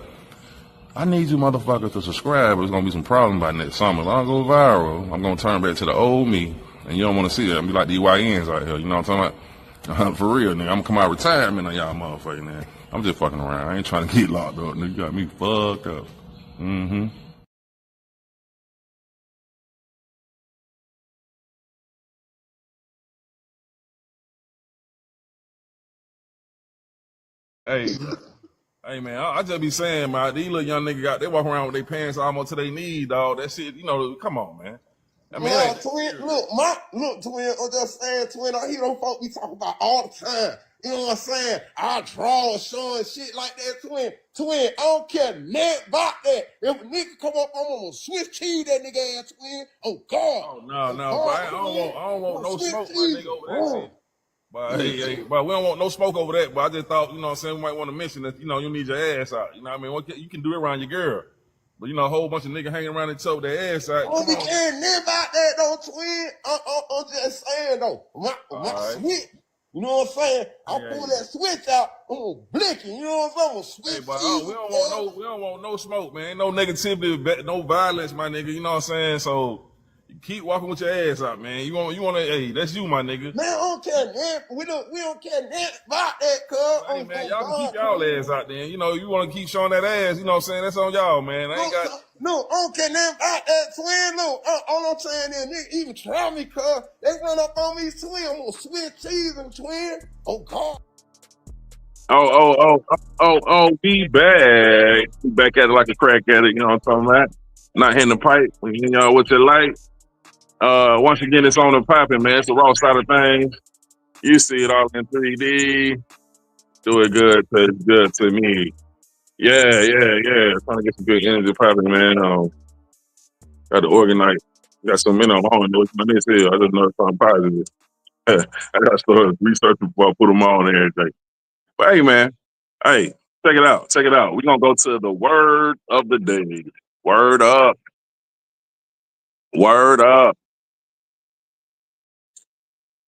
Speaker 8: I need you motherfuckers to subscribe. There's going to be some problems by next summer. If I don't go viral, I'm going to turn back to the old me. And you don't want to see that. I'm be like the YNs out here. You know what I'm talking about? For real, nigga. I'm going to come out of retirement on y'all motherfuckers, man. I'm just fucking around. I ain't trying to get locked up, nigga. You got me fucked up. Mm-hmm. Hey, man, I just be saying, man, these little young niggas they walk around with their pants almost to their knees, dog. That shit, you know, come on, man. I mean,
Speaker 9: yeah, twin, look, twin, I'm just saying, twin, I hear them folk be talking about all the time. You know what I'm saying? I draw, showing shit like that, twin. Twin, I don't care nothing about that. If a nigga come up, I'm gonna switch key that nigga ass, twin. Oh, God.
Speaker 8: Oh, no, but I don't want no smoke, my nigga, over that shit. But but we don't want no smoke over that. But I just thought, you know what I'm saying, we might want to mention that, you know, you need your ass out. You know what I mean? You can do it around your girl. But, you know, a whole bunch of niggas hanging around and choke their ass out.
Speaker 9: I don't be caring nothing about that, though, twin. I'm just saying, though. My switch, you know what I'm saying? I'll pull that switch out. I'm gonna blick it. You know what I'm saying? I'm gonna switch.
Speaker 8: Hey, but we don't want no smoke, man. No negativity, no violence, my nigga. You know what I'm saying? So keep walking with your ass out, man. You want to, hey, that's you, my nigga.
Speaker 9: Man, I don't care nothing. We don't care nothing about that, cuz.
Speaker 8: Hey, man, y'all can keep y'all ass out there. You know, you want to keep showing that ass, you know what I'm saying? That's on y'all, man.
Speaker 9: No, I don't care nothing about that, twin. No, all I'm saying is, nigga, even try me, cuz. They run up on me, twin. I'm gonna switch cheese and twin. Oh, God.
Speaker 7: be back. Be back at it like a crack addict, you know what I'm talking about? Not hitting the pipe, you know, what you like. Once again, it's on the popping, man. It's the Raw Side of Thangzz. You see it all in 3D. Do it good to me. Yeah. Trying to get some good energy popping, man. Got to organize. Got some men on my own. What's my next here? I just know it's something positive. I got to start researching before I put them on and everything. But hey, man. Hey, check it out. We're going to go to the word of the day. Word up.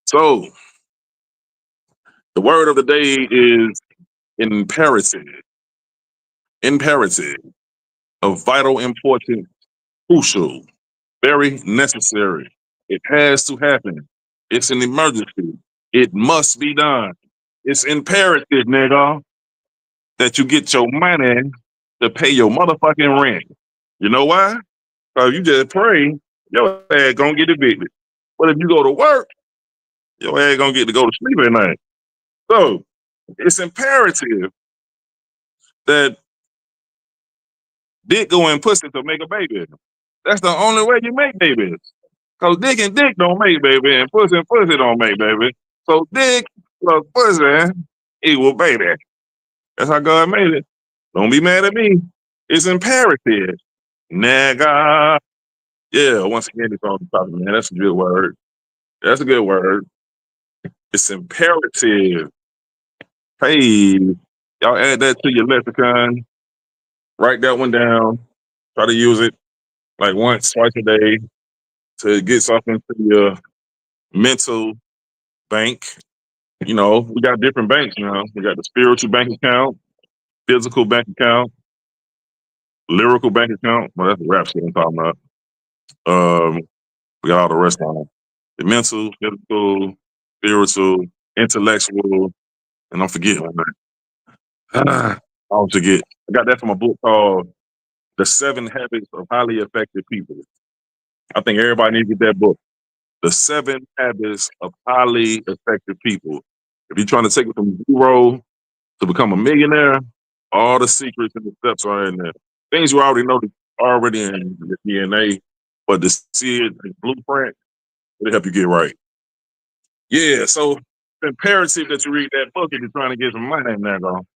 Speaker 7: So, the word of the day is imperative. Of vital importance, crucial, very necessary. It has to happen. It's an emergency. It must be done. It's imperative, nigga, that you get your money to pay your motherfucking rent. You know why? Because you just pray, your ass gonna get evicted. But if you go to work, your ass gonna get to go to sleep at night. So it's imperative that dick go in pussy to make a baby. That's the only way you make babies. Cause dick and dick don't make baby, and pussy don't make baby. So dick plus pussy equal baby. That's how God made it. Don't be mad at me. It's imperative. Nigga. Yeah, once again, it's on the topic, man. That's a good word. It's imperative. Hey, y'all add that to your lexicon. Write that one down. Try to use it like once, twice a day to get something to your mental bank. You know, we got different banks now. We got the spiritual bank account, physical bank account, lyrical bank account. Well, that's the rap shit I'm talking about. We got all the rest on the mental, physical, spiritual, intellectual, and I'm forgetting one. I don't forget. I got that from a book called The 7 Habits of Highly Effective People. I think everybody needs to get that book. The 7 Habits of Highly Effective People. If you're trying to take it from zero to become a millionaire, all the secrets and the steps are in there. Things you already know already in the DNA, but to see it in blueprint, it'll help you get right. Yeah, so it's imperative that you read that book if you're trying to get some money in there, though.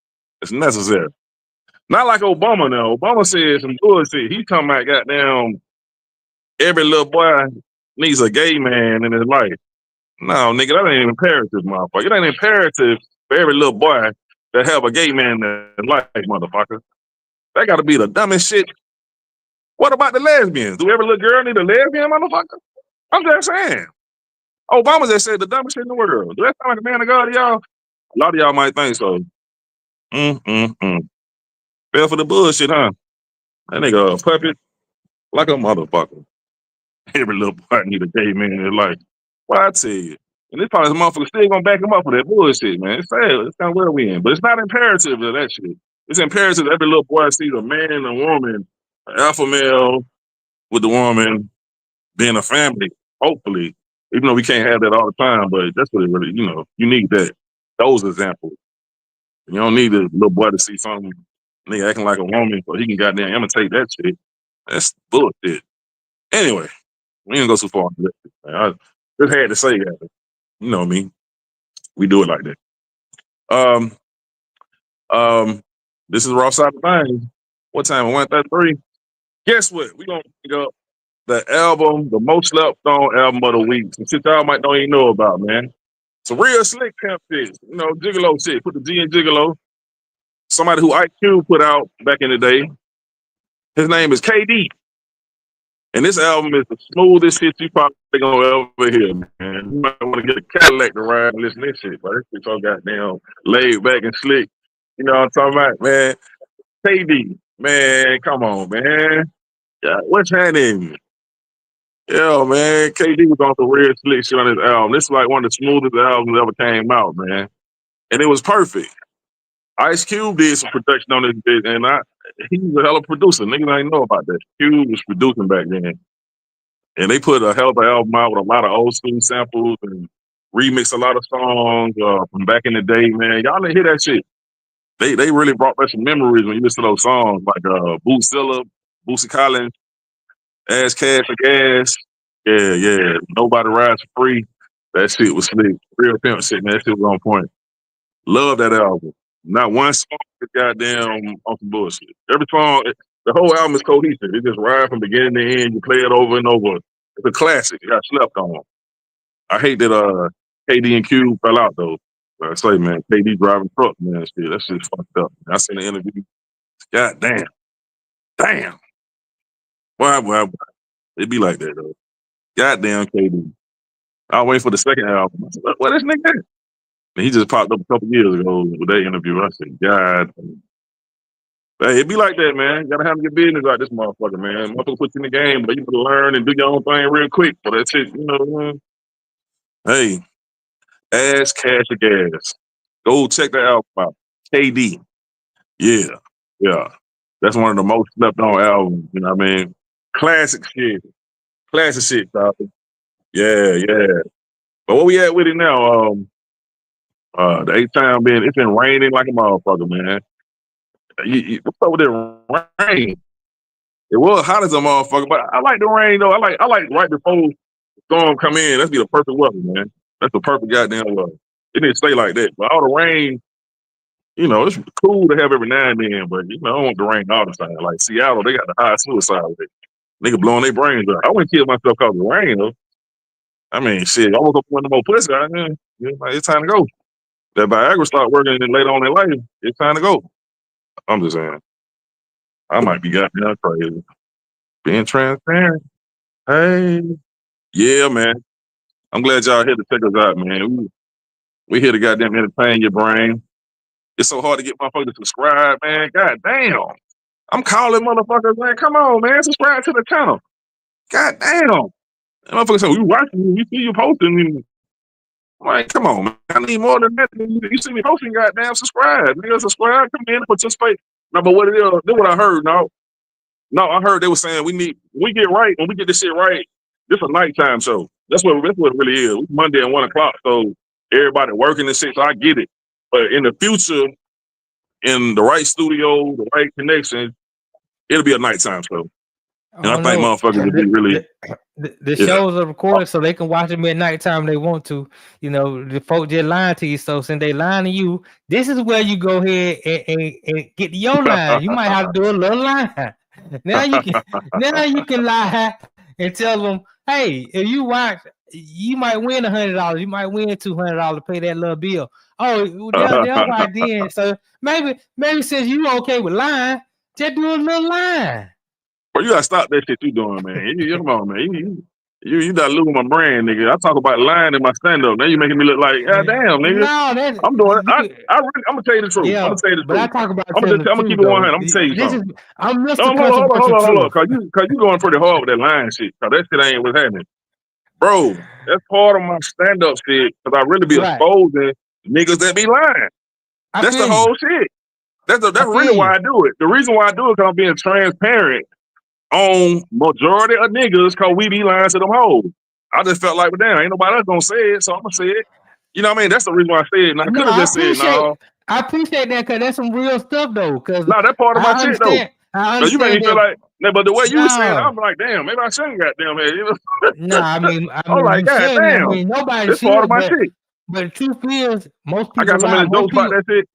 Speaker 7: It's necessary. Not like Obama now. Obama said some bullshit. He talking about goddamn every little boy needs a gay man in his life. No, nigga, that ain't imperative, motherfucker. It ain't imperative for every little boy to have a gay man in his life, motherfucker. That gotta be the dumbest shit. What about the lesbians? Do every little girl need a lesbian, motherfucker? I'm just saying. Obama just said the dumbest shit in the world. Do that sound like a man of God to y'all? A lot of y'all might think so. Fell for the bullshit, huh? That nigga a puppet like a motherfucker. Every little boy need a gay man in his life. Well, I tell you. And this probably motherfucker still gonna back him up for that bullshit, man. It's sad. It's kind of where we in. But it's not imperative of that shit. It's imperative that every little boy sees a man and a woman, an alpha male with the woman being a family, hopefully. Even though we can't have that all the time, but that's what it really, you need that. Those examples. You don't need a little boy to see something nigga acting like a woman so he can goddamn imitate that shit. That's bullshit. Anyway, we didn't go too far into that. Man. I just had to say that. You know me. We do it like that. This is Raw Side of Thangzz. What time? 1:33. Guess what? We gonna pick up the album, the most slept on album of the week. Some shit y'all might don't even know about, man. Some real slick pimp shit. Gigolo shit. Put the G in Gigolo. Somebody who IQ put out back in the day. His name is KD. And this album is the smoothest shit you probably gonna ever hear, man. You might want to get a Cadillac to ride and listen to this shit, but this shit so goddamn laid back and slick. You know what I'm talking about, man? KD, man, come on, man. Yeah, what's happening? Yeah, man. KD was on the real slick shit on his album. This is like one of the smoothest albums that ever came out, man. And it was perfect. Ice Cube did some production on this bitch, and he was a hell of a producer. Niggas ain't know about that. Cube was producing back then. And they put a hell of an album out with a lot of old school samples and remix a lot of songs from back in the day, man. Y'all didn't hear that shit. They really brought back some memories when you listen to those songs, like Boozilla, Boosie Collins, Ass Cash for Gas. Yeah. Nobody Rides for Free. That shit was slick. Real pimp shit, man. That shit was on point. Love that album. Not one song is goddamn on some bullshit. Every song, the whole album is cohesive. It just rides from beginning to end. You play it over and over. It's a classic. It got slept on. I hate that KD and Q fell out though. I say, man, KD driving truck, man, shit. That shit's fucked up. I seen the interview. God damn. Boy. It be like that though. Goddamn KD. I was waiting for the second album. I said, what this nigga at? And he just popped up a couple years ago with that interview. I said, God. Hey, it be like that, man. You gotta have your business like this motherfucker, man. Motherfucker put you in the game, but you gotta learn and do your own thing real quick. But that's it, man. Hey, Ass Cash or Gas. Go check that album out. KD. Yeah. That's one of the most slept on albums, you know what I mean? Classic shit, dog. Yeah. But where we at with it now? The eighth time it's been raining like a motherfucker, man. What's up with that rain? It was hot as a motherfucker, but I like the rain though. I like right before the storm come in. That's be the perfect weather, man. That's the perfect goddamn weather. It didn't stay like that, but all the rain, it's cool to have every now and then. But I don't want the rain all the time. Like Seattle, they got the high suicide rate. Nigga blowing their brains out. I wouldn't kill myself because of the rain though. I mean, shit, I woke up with no more pussy. It's time to go. That Viagra start working and later on in life, it's time to go. I'm just saying. I might be goddamn crazy. Being transparent. Hey. Yeah, man. I'm glad y'all here to check us out, man. We here to goddamn entertain your brain. It's so hard to get motherfuckers to subscribe, man. God damn. I'm calling motherfuckers, man. Come on, man. Subscribe to the channel. God damn. And motherfucker said, we watching you, we see you posting. I'm like, come on, man. I need more than that. You see me posting, goddamn, subscribe. Nigga, subscribe, come in and participate. No, but what it is, this what I heard, No, I heard they were saying when we get right, when we get this shit right, this a nighttime show. That's what it really is. It's Monday at 1 o'clock, so everybody working and shit, so I get it. But in the future, in the right studio, the right connection, it'll be a nighttime show. And I think motherfuckers would be really...
Speaker 6: The shows are recorded so they can watch them at nighttime if they want to. You know, the folk just lying to you. So since they lying to you, this is where you go ahead and get your line. You might have to do a little line. Now you can lie and tell them, hey, if you watch, you might win $100. You might win $200 to pay that little bill. Oh, that's why I did. So maybe since you okay with lying, just do a little line.
Speaker 7: Bro, you gotta stop that shit you doing, man. Come on, man. You diluting my brand, nigga. I talk about lying in my stand-up. Now you making me look like, God damn, nigga.
Speaker 6: No,
Speaker 7: I'm doing it. I'm gonna tell you the truth.
Speaker 6: Yeah,
Speaker 7: I'm gonna tell you the truth.
Speaker 6: But I talk about
Speaker 7: I'm gonna keep it 100. I'm gonna tell you something.
Speaker 6: Hold
Speaker 7: on. Cause you going pretty hard with that lying shit. Cause that shit ain't what's happening. Bro, that's part of my stand-up shit. Cause I really be exposing niggas that be lying. That's the whole shit. That's really why I do it. The reason why I do it cause I'm being transparent on majority of niggas cause we be lying to them hoes. I just felt like, damn, ain't nobody else gonna say it, so I'm gonna say it. You know what I mean? That's the reason why I said it. And I could have just said no.
Speaker 6: I appreciate that because that's some real stuff though. Cause
Speaker 7: no, that's part of my shit though. So you made me feel like, but the way you were saying, I'm like, damn, maybe I shouldn't goddamn it. You know?
Speaker 6: I mean,
Speaker 7: like, God damn,
Speaker 6: I mean, nobody
Speaker 7: that's part of my shit.
Speaker 6: But the truth is, most people
Speaker 7: I got so many jokes about that shit.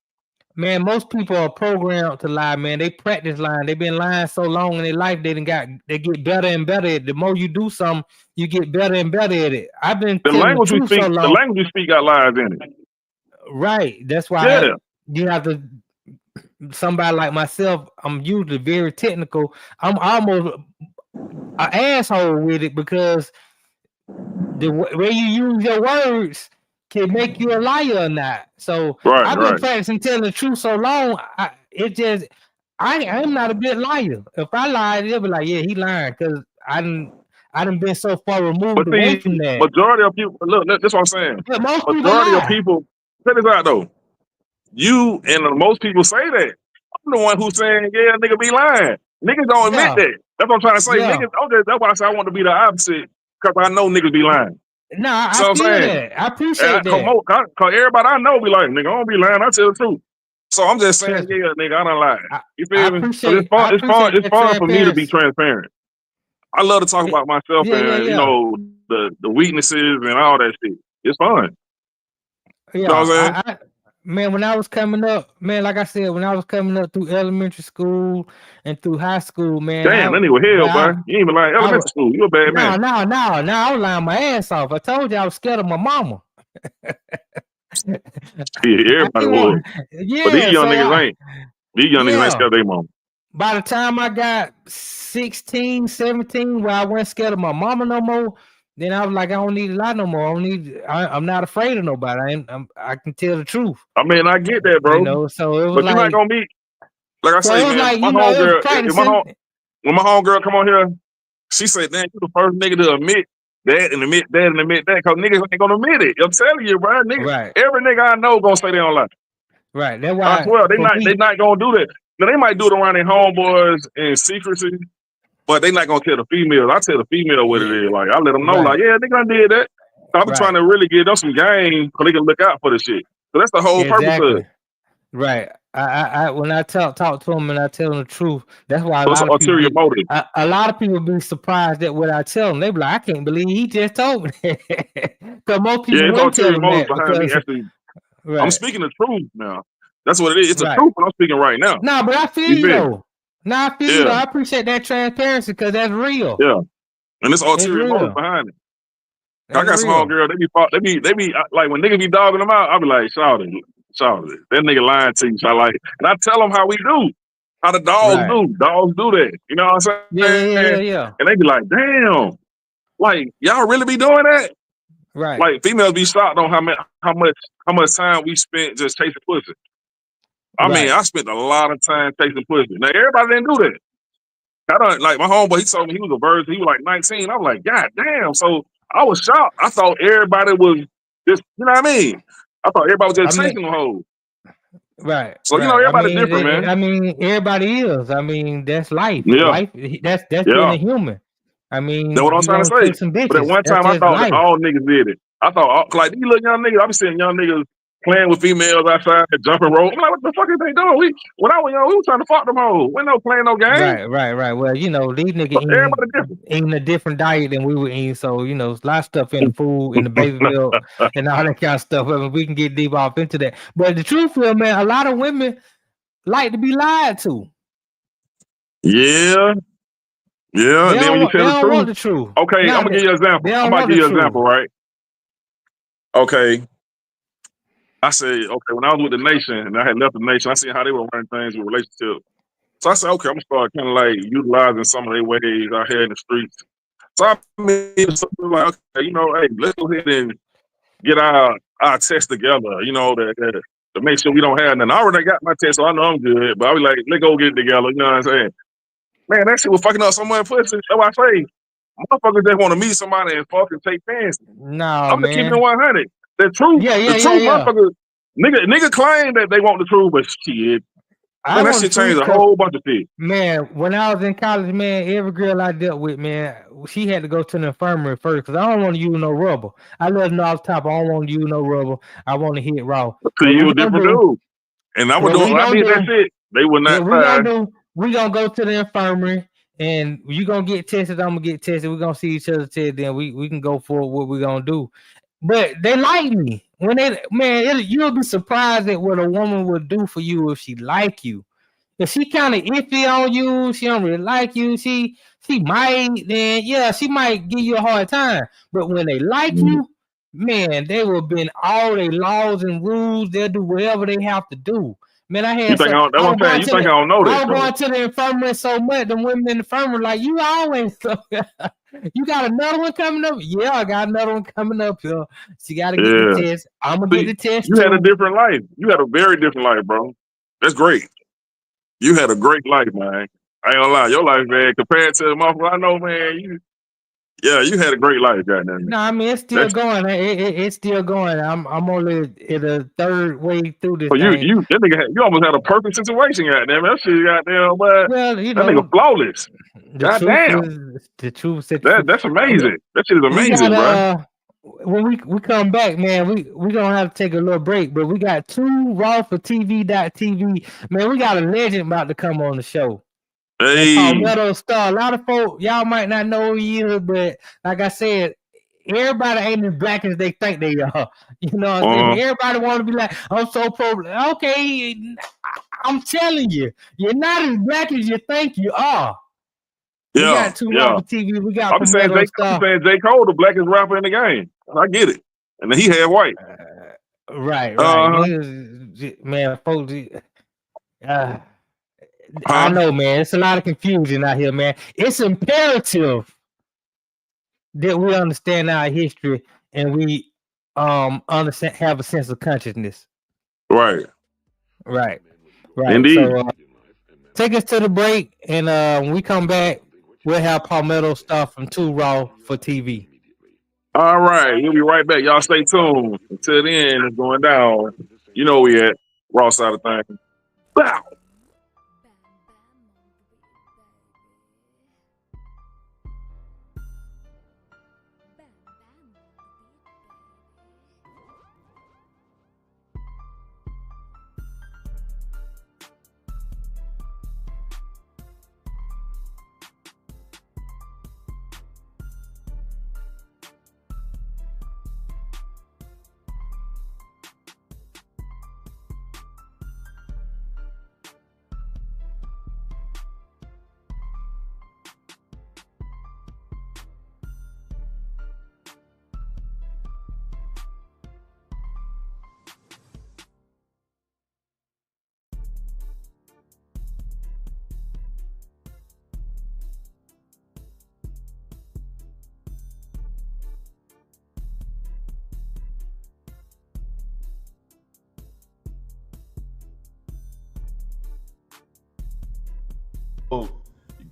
Speaker 6: Man, most people are programmed to lie, man. They practice lying. They've been lying so long in their life, they get better and better at it. The more you do something, you get better and better at it. I've been
Speaker 7: the language we speak, so long. The language we speak got lies in it.
Speaker 6: Right. That's why you have to. Somebody like myself, I'm usually very technical. I'm almost an asshole with it because the way you use your words can make you a liar or not. So I've been practicing telling the truth so long. I am not a good liar. If I lied, they'll be like, yeah, he lying because I done been so far removed away from that.
Speaker 7: Majority of people, look, that's what I'm saying.
Speaker 6: Yeah,
Speaker 7: majority of people, check this out though. You and most people say that. I'm the one who's saying, yeah, nigga be lying. Niggas don't admit that. That's what I'm trying to say. Niggas, that's why I say I want to be the opposite because I know niggas be lying.
Speaker 6: No, I feel that. I appreciate that.
Speaker 7: Cause everybody I know be like, nigga, I don't be lying. I tell the truth. So I'm just saying, yeah, nigga, I don't lie. You feel me? So it's fun for me to be transparent. I love to talk about myself and you know the weaknesses and all that shit. It's fun.
Speaker 6: Yeah, you know what I'm saying? Man, when I was coming up, man, like I said, when I was coming up through elementary school and through high school, man.
Speaker 7: Damn, that nigga hell, bro. You ain't even like elementary school. You a bad man.
Speaker 6: No, I was lying my ass off. I told you I was scared of my mama.
Speaker 7: Everybody was.
Speaker 6: Yeah,
Speaker 7: but these young niggas ain't. These young niggas ain't scared of their mama.
Speaker 6: By the time I got 16, 17, where I wasn't scared of my mama no more, then I was like, I don't need to lie no more. I'm not afraid of nobody. I can tell the truth.
Speaker 7: I mean, I get that, bro.
Speaker 6: You know, so it was
Speaker 7: but
Speaker 6: like,
Speaker 7: you're not gonna be like I say, man. Like, my homegirl, when my homegirl come on here, she said, "Damn, you the first nigga to admit that and admit that and admit that, cause niggas ain't gonna admit it." I'm telling you, bro. Niggas, every nigga I know gonna say they don't lie.
Speaker 6: Right. That's why.
Speaker 7: I swear they not gonna do that. Now they might do it around their homeboys in secrecy. But they not gonna tell the females. I tell the female what it is. Like I let them know, like, yeah, they gonna did that. So I'm trying to really give them some game so they can look out for the shit. So that's the whole purpose of it.
Speaker 6: Right. I when I talk to them and I tell them the truth, that's why a lot of people be surprised at what I tell them. They be like, I can't believe he just told me. Because most people won't tell them that
Speaker 7: behind me. Actually, I'm speaking the truth now. That's what it is. It's the truth, but I'm speaking right now.
Speaker 6: No, but I feel you though. No, I feel you. I appreciate that transparency because that's real.
Speaker 7: Yeah, and it's ulterior motive behind it. I got some homegirl. They be like when niggas be dogging them out. I be like, shout it. That nigga lying to you. So like, and I tell them how we do, how the dogs do. Dogs do that. You know what I'm saying?
Speaker 6: Yeah.
Speaker 7: And they be like, damn, like y'all really be doing that?
Speaker 6: Right.
Speaker 7: Like females be shocked on how much time we spent just chasing pussy. I mean, I spent a lot of time chasing pussy. Now everybody didn't do that. I don't like my homeboy. He told me he was a virgin. He was like 19. I was like, God damn. So I was shocked. I thought everybody was just, you know what I mean? I thought everybody was just chasing the hoes.
Speaker 6: Right.
Speaker 7: So you know, everybody's different, man.
Speaker 6: I mean, everybody is. I mean, that's life.
Speaker 7: Yeah.
Speaker 6: Life. That's being a human. I mean,
Speaker 7: that's what I'm trying to say.
Speaker 6: some
Speaker 7: But at
Speaker 6: bitches.
Speaker 7: one time, I thought that all niggas did it. I thought like these little young niggas. I be seeing young niggas playing with females outside, jumping rope. I'm like, what the fuck is they doing? When I was young, we was trying to fuck them hoes. We no playing no game.
Speaker 6: Right. Well, you know, these niggas eating a different diet than we were eating. So, you know, a lot of stuff in the food, in the baby milk, and all that kind of stuff. I mean, we can get deep off into that. But the truth is, man, a lot of women like to be lied to.
Speaker 7: Yeah.
Speaker 6: They
Speaker 7: and then when you tell
Speaker 6: don't want the truth.
Speaker 7: Okay, I'm gonna give you an example. I'm about to give you an example, right? Okay. I said, okay, when I was with the Nation and I had left the Nation, I seen how they were running things with relationships. So I said, okay, I'm gonna start kind of like utilizing some of their ways out here in the streets. So I made something like, okay, you know, hey, let's go ahead and get our test together, you know, to make sure we don't have nothing. I already got my test, so I know I'm good. But I was like, let's go get it together, you know what I'm saying? Man, that shit was fucking up so much pussy. That's why I say, motherfuckers just want to meet somebody and fucking take fancy.
Speaker 6: No,
Speaker 7: I'm gonna keep it 100. The truth, motherfuckers, nigga claim that they want the truth, but shit. Man, that shit changed a whole bunch of shit.
Speaker 6: Man, when I was in college, man, every girl I dealt with, man, she had to go to the infirmary first because I don't want to use no rubber. I let know off top, I don't want to use no rubber. I want to hit raw.
Speaker 7: So you a different dude. And I was doing, I did that shit. They would not
Speaker 6: we gonna go to the infirmary and you gonna get tested. I'm gonna get tested. We're gonna see each other tested. Then we can go for what we're gonna do. But they like me. When you'll be surprised at what a woman would do for you if she like you. If she kind of iffy on you, she don't really like you. She might, then yeah, she might give you a hard time. But when they like you, man, they will bend all their laws and rules. They'll do whatever they have to do. Man, I had.
Speaker 7: You think I don't know this?
Speaker 6: I was going to the infirmary so much. The women in the infirmary like, you always. You got another one coming up? Yeah, I got another one coming up here. She got to get the test. I'm gonna get the test.
Speaker 7: You had a different life. You had a very different life, bro. That's great. You had a great life, man. I ain't gonna lie, your life, man, compared to the motherfucker I know, man. You had a great life, goddamn.
Speaker 6: No, I mean it's still going. It's still going. I'm only in the third way through this.
Speaker 7: You almost had a perfect situation, goddamn. That shit, goddamn, but
Speaker 6: well, you know,
Speaker 7: that nigga flawless. Goddamn,
Speaker 6: the truth.
Speaker 7: That's amazing. That shit is amazing, bro.
Speaker 6: When we come back, man, we gonna have to take a little break, but we got 2 Raw for TV.tv. Man, we got a legend about to come on the show.
Speaker 7: Hey,
Speaker 6: Palmetto Star. A lot of folks, y'all might not know who he is, but like I said, everybody ain't as black as they think they are. You know what I'm saying? Everybody want to be like, I'm so pro. Okay, I'm telling you, you're not as black as you think you are. We got 2 Raw for TV. We got Palmetto Star.
Speaker 7: I'm saying J. Cole, the blackest rapper in the game. I get it. And then he had white.
Speaker 6: Right. Man, folks. I know, man. It's a lot of confusion out here, man. It's imperative that we understand our history and we understand, have a sense of consciousness.
Speaker 7: Right.
Speaker 6: Indeed. So take us to the break, and when we come back, we'll have Palmetto Star from 2 Raw for TV.
Speaker 7: All right, we'll be right back. Y'all stay tuned. Until then, it's going down. You know we at Raw Side of Thangzz. Bow.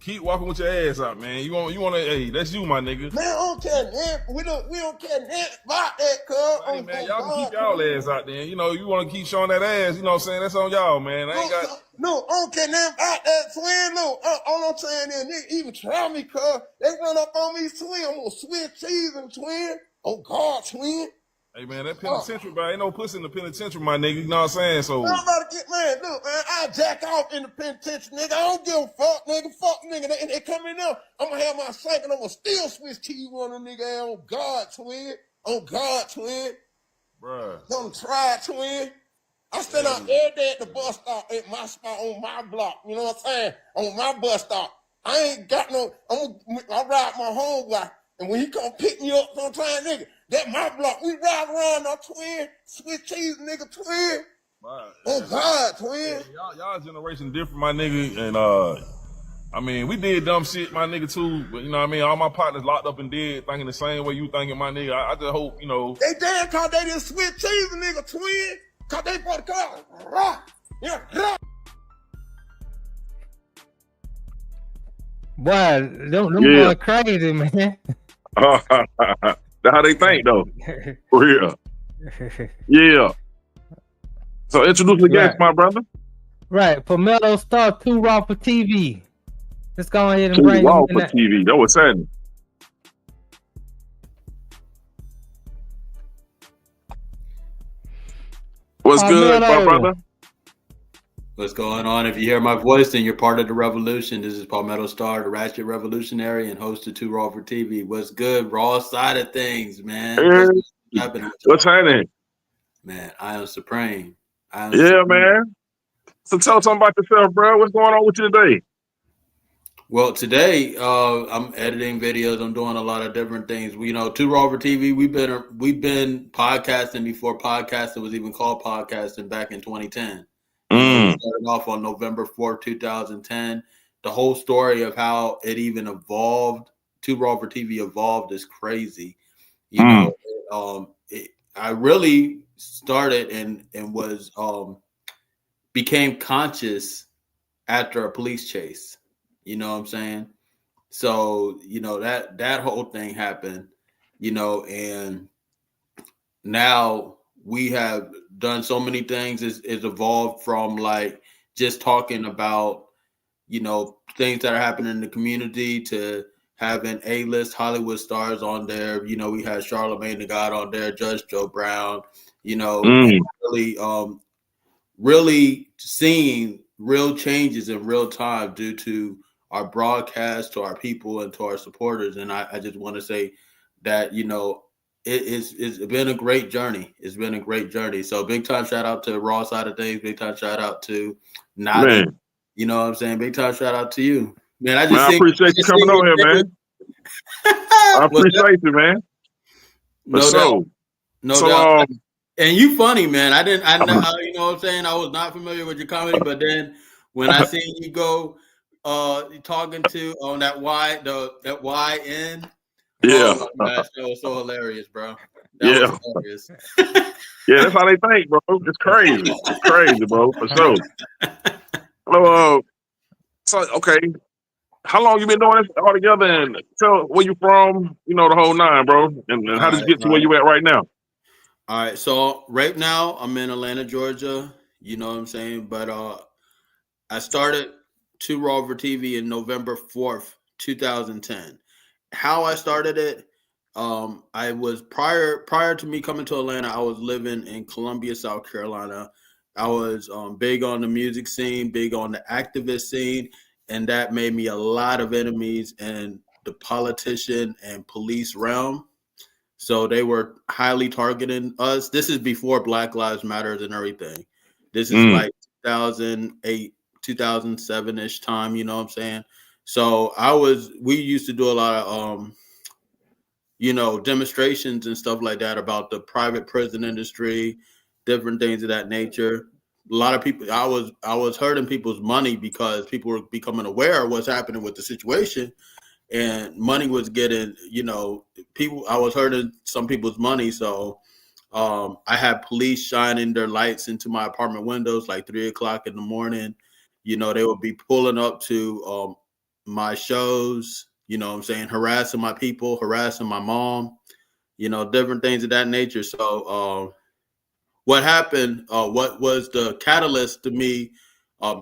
Speaker 8: Keep walking with your ass out, man. You want to, hey, that's you, my nigga.
Speaker 9: Man, I don't care nothing. We don't care nothing about that, cuz.
Speaker 8: Hey, man, y'all can keep y'all ass out there. You know, you want to keep showing that ass, you know what I'm saying? That's on y'all, man. I ain't got...
Speaker 9: No, I don't care nothing about that, twin. No, all I'm saying is, nigga, even try me, cuz. They run up on me, twin. I'm gonna switch cheese and twin. Oh, God, twin.
Speaker 8: Hey, man, that penitentiary, bro, ain't no pussy in the penitentiary, my nigga. You know what I'm saying? So
Speaker 9: I'm about to get, man, look, man, I jack off in the penitentiary, nigga. I don't give a fuck, nigga. Fuck, nigga. They come in there, I'm gonna have my shank and I'm gonna still switch cheese on a nigga. On God, twin. On God, twin.
Speaker 8: Bruh.
Speaker 9: Don't try, twin. I stand out every day at the bus stop at my spot on my block. You know what I'm saying? On my bus stop. I ain't got no, I ride my homeboy. And when he come pick me up sometime, nigga, that my block. We ride around our twin, Swiss cheese, nigga, twin.
Speaker 8: Right.
Speaker 9: Oh, God, twin.
Speaker 8: Yeah, y'all generation different, my nigga. And, I mean, we did dumb shit, my nigga, too. But, you know what I mean? All my partners locked up and dead, thinking the same way you thinking, my nigga. I just hope, you know.
Speaker 9: They damn cause they didn't Swiss cheese, nigga, twin. Cause they bought the car. Rock. Yeah, rock.
Speaker 6: Boy, them boy crazy, man.
Speaker 7: That's how they think, though. For real. Yeah. So introduce the guest, my brother.
Speaker 6: Right. Palmetto Star 2 Raw for TV. Let's go ahead and
Speaker 7: 2
Speaker 6: bring
Speaker 7: Raw
Speaker 6: him
Speaker 7: for TV. That was happening. What's good, my brother?
Speaker 10: What's going on? If you hear my voice, then you're part of the revolution. This is Palmetto Star, the Ratchet Revolutionary, and host of 2 Raw for TV. What's good? Raw Side of Thangzz, man.
Speaker 7: What's happening?
Speaker 10: Man, I am supreme.
Speaker 7: Man. So tell something about yourself, bro. What's going on with you today?
Speaker 10: Well, today I'm editing videos. I'm doing a lot of different things. You know, 2 Raw for TV. We've been podcasting before podcasting was even called podcasting back in 2010. We started off on November 4th, 2010. The whole story of how it even evolved, 2 Raw for TV evolved is crazy. You know, I really started and was became conscious after a police chase. You know what I'm saying? So, you know, that whole thing happened, you know, and now we have done so many things. It's evolved from like just talking about, you know, things that are happening in the community to having A-list Hollywood stars on there. You know, we had Charlamagne the God on there, Judge Joe Brown, you know, really seeing real changes in real time due to our broadcast, to our people, and to our supporters. And I just want to say that, you know, it's been a great journey. It's been a great journey. So big time shout out to Raw Side of Thangzz. Big time shout out to Nadi. You know what I'm saying? Big time shout out to you. Man, I
Speaker 7: appreciate you coming on here, man. I appreciate you, man.
Speaker 10: No doubt. And you funny, man. I know, you know what I'm saying? I was not familiar with your comedy, but then when I seen you go talking to on that YN.
Speaker 7: Yeah.
Speaker 10: Oh my gosh, that was so hilarious, bro.
Speaker 7: That was hilarious. Yeah, that's how they think, bro. It's crazy. It's crazy, bro, for sure. So okay. How long you been doing this all together? And tell where you from, you know, the whole nine, bro. And how did you get to where you at right now?
Speaker 10: All right. So right now I'm in Atlanta, Georgia. You know what I'm saying? But I started 2 Raw for TV in November 4th, 2010. How I started it, I was prior to me coming to Atlanta, I was living in Columbia, South Carolina. I was big on the music scene, big on the activist scene, and that made me a lot of enemies in the politician and police realm. So they were highly targeting us. This is before Black Lives Matter and everything. This is like 2008, 2007-ish time, you know what I'm saying? So we used to do a lot of, you know, demonstrations and stuff like that about the private prison industry, different things of that nature. A lot of people, I was hurting people's money because people were becoming aware of what's happening with the situation, and money was getting, you know, I was hurting some people's money. So I had police shining their lights into my apartment windows like 3 o'clock in the morning. You know, they would be pulling up to my shows, you know what I'm saying, harassing my people, harassing my mom, you know, different things of that nature. So what happened, what was the catalyst to me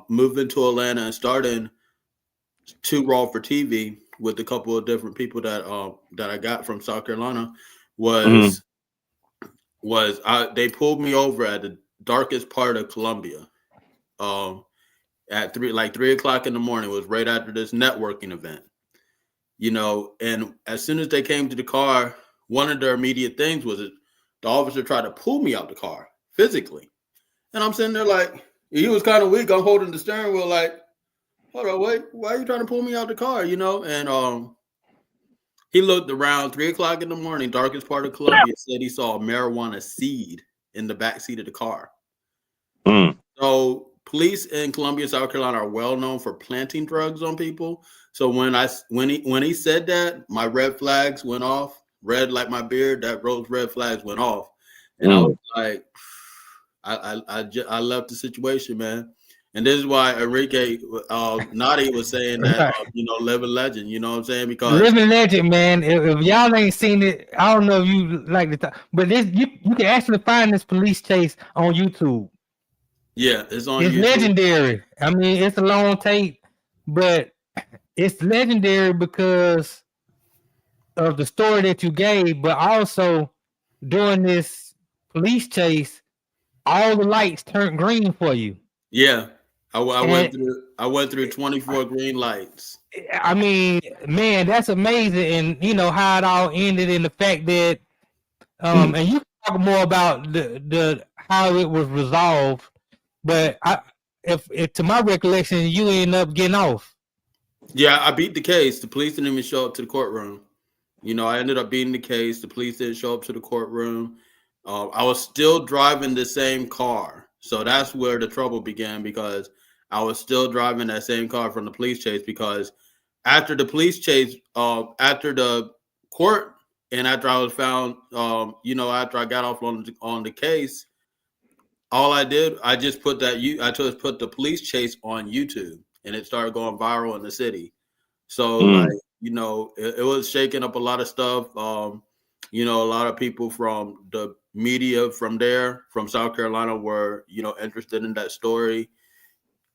Speaker 10: moving to Atlanta and starting to Raw for TV with a couple of different people that I got from South Carolina was they pulled me over at the darkest part of Columbia at 3 o'clock in the morning. It was right after this networking event, you know, and as soon as they came to the car, one of their immediate things was the officer tried to pull me out the car physically. And I'm sitting there like, he was kind of weak. I'm holding the steering wheel like, hold on, wait, why are you trying to pull me out the car? You know, and he looked around 3 o'clock in the morning, darkest part of Columbia, said he saw a marijuana seed in the back seat of the car. So police in Columbia, South Carolina are well known for planting drugs on people. So when he said that, my red flags went off, red like my beard, those red flags went off. And I was like, I left the situation, man. And this is why Enrique Nadi was saying that, you know, living legend, you know what I'm saying? Because
Speaker 6: living legend, man. If y'all ain't seen it, I don't know if you like the talk, but you can actually find this police chase on YouTube.
Speaker 10: Yeah, it's on
Speaker 6: YouTube. Legendary. I mean, it's a long tape, but it's legendary because of the story that you gave, but also during this police chase, all the lights turned green for you.
Speaker 10: Yeah. I went through 24 green lights.
Speaker 6: I mean, man, that's amazing. And you know how it all ended in the fact that and you can talk more about the how it was resolved, but if to my recollection, you ended up getting off.
Speaker 10: Yeah, I beat the case. The police didn't even show up to the courtroom. You know, I ended up beating the case. The police didn't show up to the courtroom. I was still driving the same car. So that's where the trouble began, because I was still driving that same car from the police chase, because after the police chase, after the court, and after I was found, you know, after I got off on the case, all I did, I just put the police chase on YouTube, and it started going viral in the city. So like, you know, it was shaking up a lot of stuff. You know, a lot of people from the media from South Carolina were, you know, interested in that story.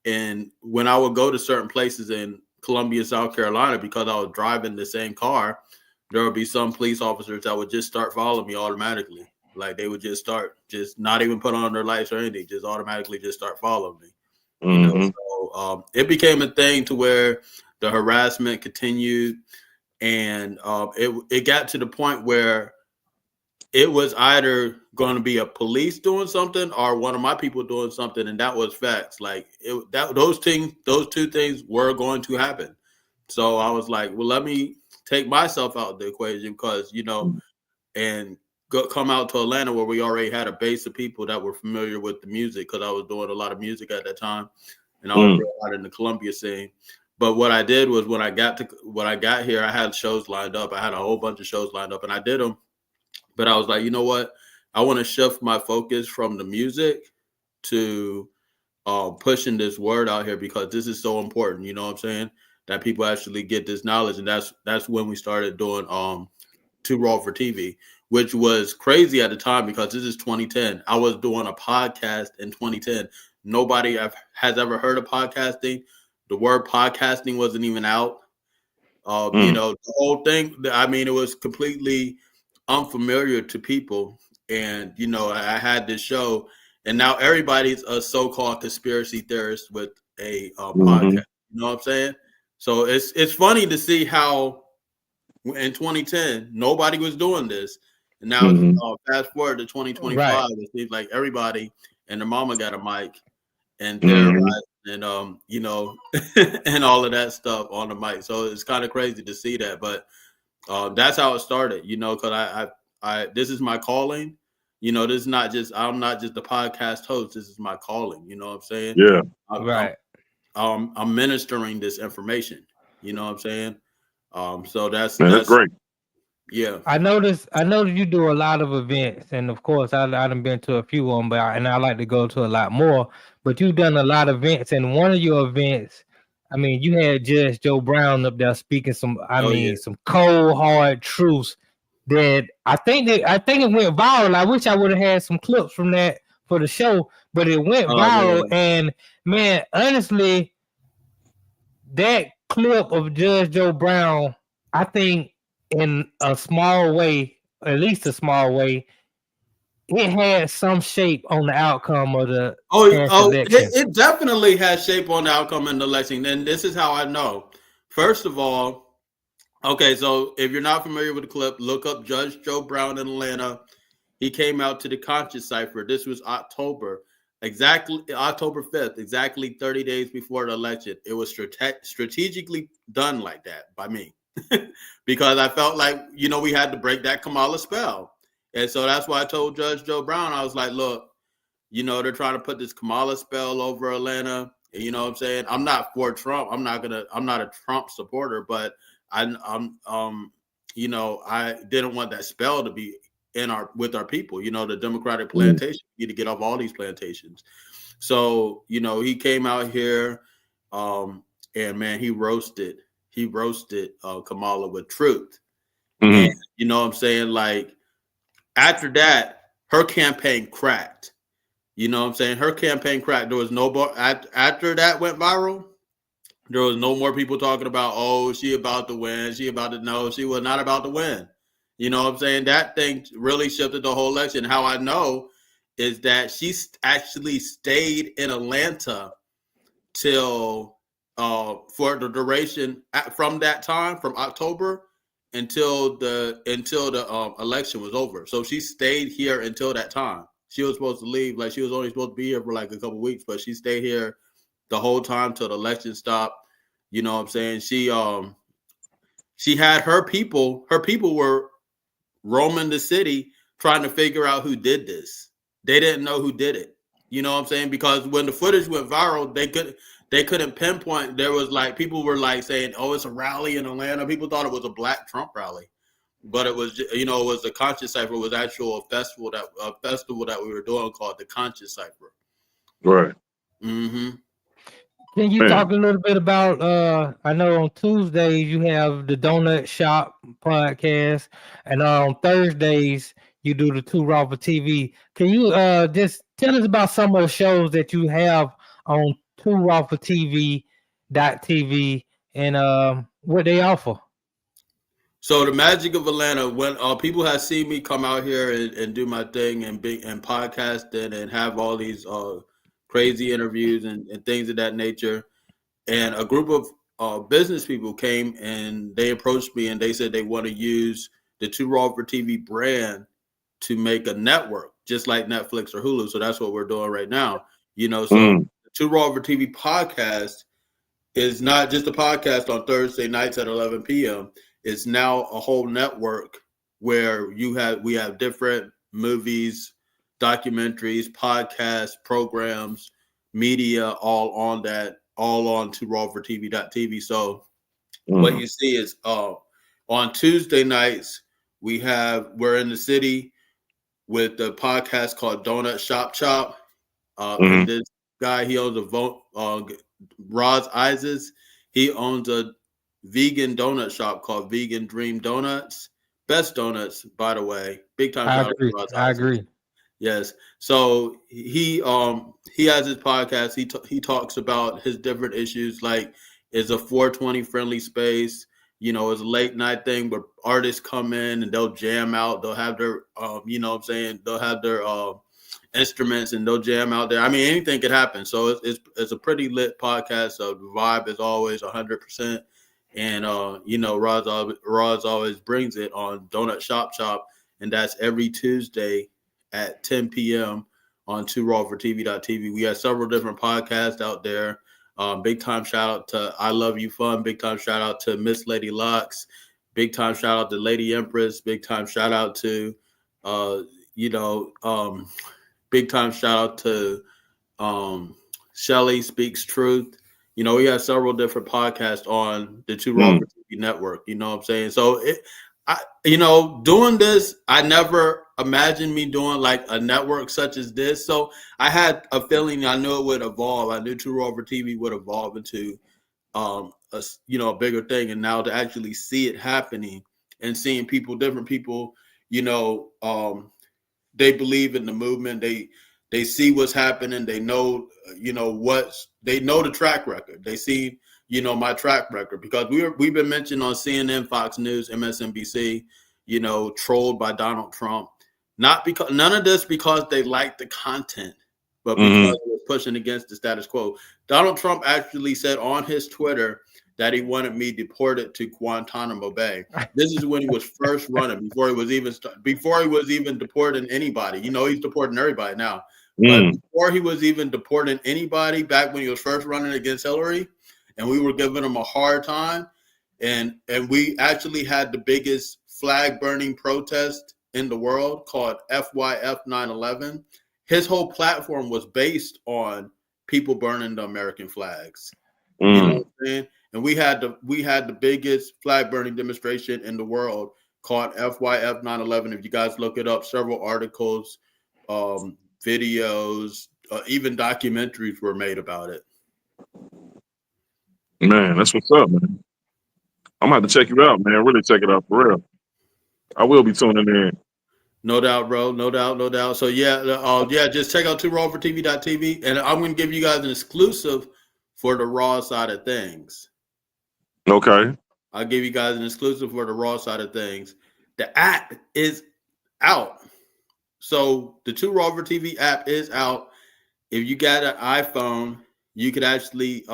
Speaker 10: And when I would go to certain places in Columbia, South Carolina, because I was driving the same car, there would be some police officers that would just start following me automatically. Like they would just not even put on their lights or anything, just automatically just start following me. You know, so it became a thing to where the harassment continued, and it got to the point where it was either going to be a police doing something or one of my people doing something, and that was facts. Like those two things were going to happen. So I was like, well, let me take myself out of the equation, because, you know, and come out to Atlanta where we already had a base of people that were familiar with the music, because I was doing a lot of music at that time, and I was real out in the Columbia scene. But what I did was when I got here, I had shows lined up. I had a whole bunch of shows lined up, and I did them. But I was like, you know what? I want to shift my focus from the music to pushing this word out here, because this is so important. You know what I'm saying? That people actually get this knowledge. And that's when we started doing Too Raw for TV, which was crazy at the time, because this is 2010. I was doing a podcast in 2010. Nobody has ever heard of podcasting. The word podcasting wasn't even out. You know, the whole thing, I mean, it was completely unfamiliar to people. And, you know, I had this show, and now everybody's a so-called conspiracy theorist with a podcast. You know what I'm saying? So it's funny to see how in 2010 nobody was doing this, and now fast forward to 2025, it seems like everybody and their mama got a mic and and you know, and all of that stuff on the mic. So it's kind of crazy to see that, but that's how it started, you know, because I this is my calling. You know, this is not just, I'm not just the podcast host. This is my calling. You know what I'm saying?
Speaker 7: Yeah.
Speaker 10: I'm ministering this information. You know what I'm saying? So that's
Speaker 7: great.
Speaker 10: Yeah.
Speaker 6: I noticed you do a lot of events, and of course I done been to a few of them, and I like to go to a lot more. But you've done a lot of events, and one of your events, I mean, you had Judge Joe Brown up there speaking some cold hard truths that I think it went viral. I wish I would have had some clips from that for the show, but it went viral. And man, honestly, that clip of Judge Joe Brown, I think in a small way, at least a small way, it had some shape on the outcome of the election.
Speaker 10: It definitely has shape on the outcome in the election. And this is how I know. First of all, okay, so if you're not familiar with the clip, look up Judge Joe Brown in Atlanta. He came out to the Conscious Cipher. This was October 5th, exactly 30 days before the election. It was strategically done like that by me because I felt like, we had to break that Kamala spell. And so that's why I told Judge Joe Brown, I was like, look, they're trying to put this Kamala spell over Atlanta. You know what I'm saying? I'm not for Trump. I'm not a Trump supporter, but I didn't want that spell to be with our people, the Democratic plantation. You need to get off all these plantations. So, he came out here and man, he roasted Kamala with truth. And, you know what I'm saying? Like, after that, her campaign cracked. You know what I'm saying? Her campaign cracked. There was after that went viral, there was no more people talking about, oh, she about to win. She was not about to win. You know what I'm saying? That thing really shifted the whole election. How I know is that she actually stayed in Atlanta till for the duration from that time, from October until the election was over. So she stayed here until that time. She was supposed to leave, like she was only supposed to be here for like a couple of weeks, but she stayed here the whole time till the election stopped. You know what I'm saying? She had her people were roaming the city trying to figure out who did this. They didn't know who did it. You know what I'm saying? Because when the footage went viral, they couldn't pinpoint. There was like people were like saying, "Oh, it's a rally in Atlanta." People thought it was a Black Trump rally, but it was, it was the Conscious Cipher. It was actually a festival that we were doing called the Conscious Cipher.
Speaker 7: Right.
Speaker 10: Mm-hmm.
Speaker 6: Can you talk a little bit about? I know on Tuesdays you have the Donut Shop podcast, and on Thursdays you do the Two Raw for TV. Can you just tell us about some of the shows that you have on Two Raw for TV .tv and what they offer?
Speaker 10: So the magic of Atlanta, when people have seen me come out here and do my thing and podcasting and have all these crazy interviews and things of that nature, and a group of business people came and they approached me and they said they want to use the Two Raw for TV brand to make a network just like Netflix or Hulu. So that's what we're doing right now. So the Two Raw for TV podcast is not just a podcast on Thursday nights at 11 p.m. It's now a whole network where we have different movies, documentaries, podcasts, programs, media, all on Two Raw for TV.tv. So what you see is on Tuesday nights, we're in the city with the podcast called Donut Shop Chop. And this guy, he owns Raw Side of Thangzz. He owns a vegan donut shop called Vegan Dream Donuts. Best donuts, by the way. Big time.
Speaker 6: I agree.
Speaker 10: Yes. So he has his podcast. He talks about his different issues, like it's a 420 friendly space. It's a late night thing where artists come in and they'll jam out. They'll have their they'll have their instruments and they'll jam out there. I mean, anything could happen. So it's a pretty lit podcast. So the vibe is always 100%. And Roz always brings it on Donut Shop Chop, and that's every Tuesday at 10 p.m. on Two Raw for TV.tv. We have several different podcasts out there. Big time shout out to I Love You Fun. Big time shout out to Miss Lady Locks. Big time shout out to Lady Empress. Big time shout out to big time shout out to Shelly Speaks Truth. We have several different podcasts on the Two Raw for TV network. You know what I'm saying? So doing this, I never imagined me doing like a network such as this. So I had a feeling I knew it would evolve. I knew Two Raw for TV would evolve into a bigger thing, and now to actually see it happening and seeing different people, they believe in the movement. They see what's happening. They know, they know the track record. They see, my track record, because we've been mentioned on CNN, Fox News, MSNBC, trolled by Donald Trump. Not because none of this because they like the content, but because it was pushing against the status quo. Donald Trump actually said on his Twitter that he wanted me deported to Guantanamo Bay. This is when he was first running, before he was even deporting anybody. He's deporting everybody now. But before he was even deporting anybody, back when he was first running against Hillary, and we were giving him a hard time, and we actually had the biggest flag burning protest in the world called FYF 9/11. His whole platform was based on people burning the American flags. You know what I'm saying? And we had the biggest flag burning demonstration in the world called FYF 9/11. If you guys look it up, several articles, videos, even documentaries were made about it.
Speaker 7: Man, that's what's up, man. I'm gonna have to check you out, man. Really check it out for real. I will be tuning in.
Speaker 10: No doubt, bro. No doubt. So just check out TwoRawForTV.tv, and I'm gonna give you guys an exclusive for the Raw Side of Things.
Speaker 7: Okay.
Speaker 10: I'll give you guys an exclusive for the Raw Side of Things. The app is out. So the Two Raw for TV app is out. If you got an iPhone, you could actually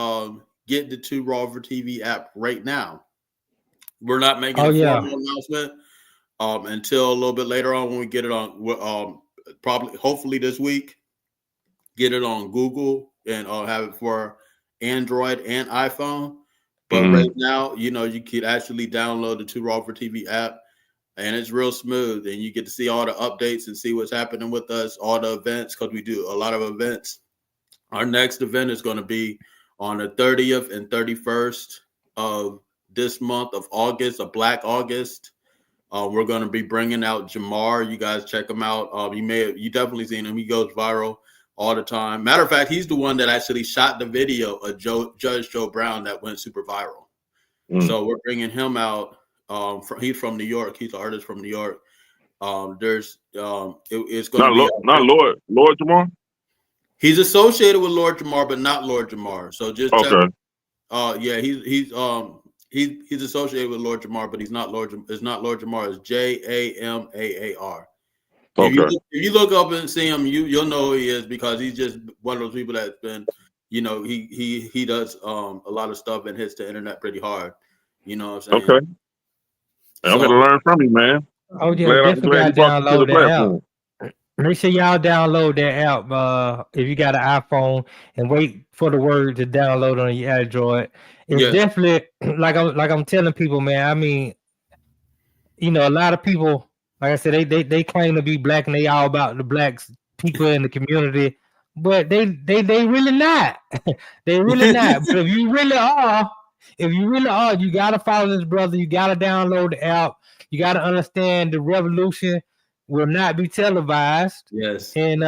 Speaker 10: get the Two Raw for TV app right now. We're not making a formal announcement until a little bit later on when we get it on. Hopefully this week, get it on Google and have it for Android and iPhone. But right now, you could actually download the Two Raw for TV app, and it's real smooth, and you get to see all the updates and see what's happening with us, all the events, because we do a lot of events. Our next event is going to be on the 30th and 31st of this month of August, a Black August. We're going to be bringing out Jamar. You guys check him out. You definitely seen him. He goes viral all the time. Matter of fact, he's the one that actually shot the video of Judge Joe Brown that went super viral. So we're bringing him out. He's from New York. He's an artist from New York. It's going to be
Speaker 7: not Lord Jamar.
Speaker 10: He's associated with Lord Jamar, but not Lord Jamar. So just
Speaker 7: okay.
Speaker 10: He's associated with Lord Jamar, but he's not Lord. It's not Lord Jamar. It's Jamaar.
Speaker 7: Okay.
Speaker 10: If you look up and see him, you'll know who he is, because he's just one of those people that's been, he does a lot of stuff and hits the internet pretty hard. You know what I'm saying?
Speaker 7: Okay. I'm gonna learn from you, man.
Speaker 6: Oh yeah, definitely gotta download that app. Make sure y'all download that app if you got an iPhone, and wait for the word to download on your Android. It's definitely like I'm telling people, man. I mean, a lot of people, like I said, they claim to be black and they all about the blacks people in the community, but they really not. They really not. But if you really are, you gotta follow this brother. You gotta download the app. You gotta understand the revolution will not be televised.
Speaker 10: Yes.
Speaker 6: And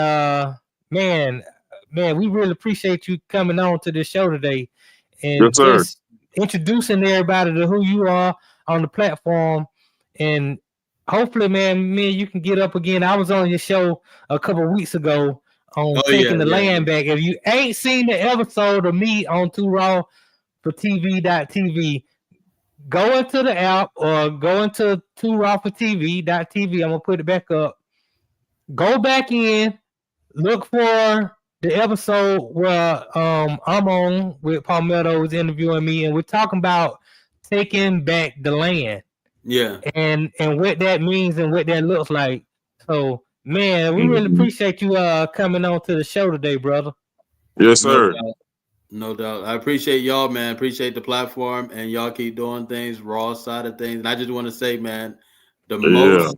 Speaker 6: man, we really appreciate you coming on to this show today and just introducing everybody to who you are on the platform. And hopefully, man, you can get up again. I was on your show a couple of weeks ago on taking the land back. If you ain't seen the episode of me on Two Raw for TV.tv, go into the app or go into Two Raw for TV.tv. I'm gonna put it back up. Go back in, look for the episode where I'm on with Palmetto was interviewing me, and we're talking about taking back the land.
Speaker 10: Yeah.
Speaker 6: And what that means and what that looks like. So, man, we really appreciate you coming on to the show today, brother.
Speaker 7: Yes, sir.
Speaker 10: No doubt. I appreciate y'all, man. Appreciate the platform, and y'all keep doing things, Raw Side of Things. And I just want to say, man, the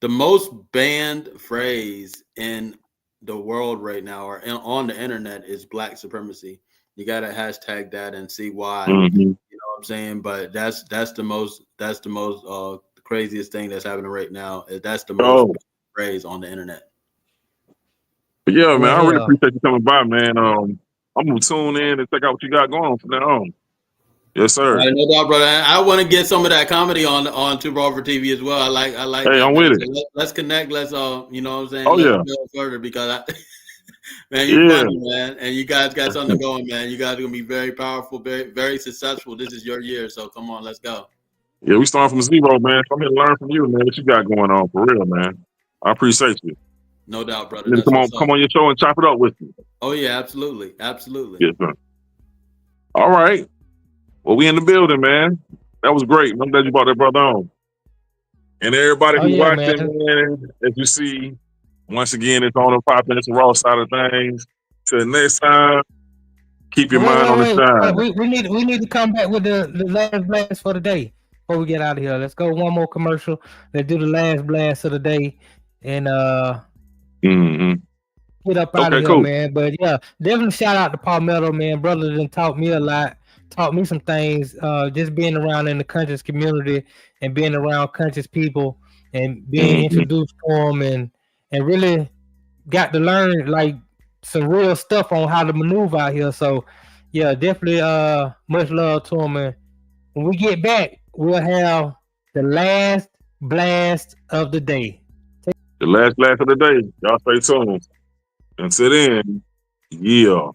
Speaker 10: most banned phrase in the world right now or on the internet is black supremacy. You got to hashtag that and see why. You know what I'm saying? But that's the most the craziest thing that's happening right now. That's the most phrase on the internet.
Speaker 7: Yeah, man, I really appreciate you coming by, man. I'm gonna tune in and check out what you got going on from now on. Yes, sir.
Speaker 10: Right, no doubt, brother. I want to get some of that comedy on to Raw TV as well. I like
Speaker 7: Hey,
Speaker 10: that,
Speaker 7: I'm
Speaker 10: man.
Speaker 7: with
Speaker 10: So
Speaker 7: it.
Speaker 10: let's connect. Let's you know what I'm saying?
Speaker 7: Oh,
Speaker 10: Let's
Speaker 7: yeah.
Speaker 10: build further because man, you're funny, man. And you guys got something going, man. You guys are gonna be very powerful, very, very successful. This is your year, so come on, let's go.
Speaker 7: Yeah, we starting from zero, man. So I'm here to learn from you, man. What you got going on for real, man? I appreciate you.
Speaker 10: No doubt, brother.
Speaker 7: Come on your show and chop it up with me.
Speaker 10: Oh yeah, absolutely.
Speaker 7: Yes, sir. All right. Well, we in the building, man. That was great. I'm glad you brought that brother on. And everybody who's watching, man, as you see, once again, it's on the popping. It's the Raw Side of Things. Till next time, keep your mind on the shine.
Speaker 6: We need to come back with the last blast for the day before we get out of here. Let's go one more commercial. Let's do the last blast of the day and get up out of here, man. But yeah, definitely shout out to Palmetto, man. Brother done taught me a lot, taught me some things. Just being around in the conscious community and being around conscious people and being introduced to them and really got to learn like some real stuff on how to maneuver out here. So yeah, definitely much love to him. And when we get back, we'll have the last blast of the day.
Speaker 7: The last blast of the day. Y'all stay tuned. Until then, yeah.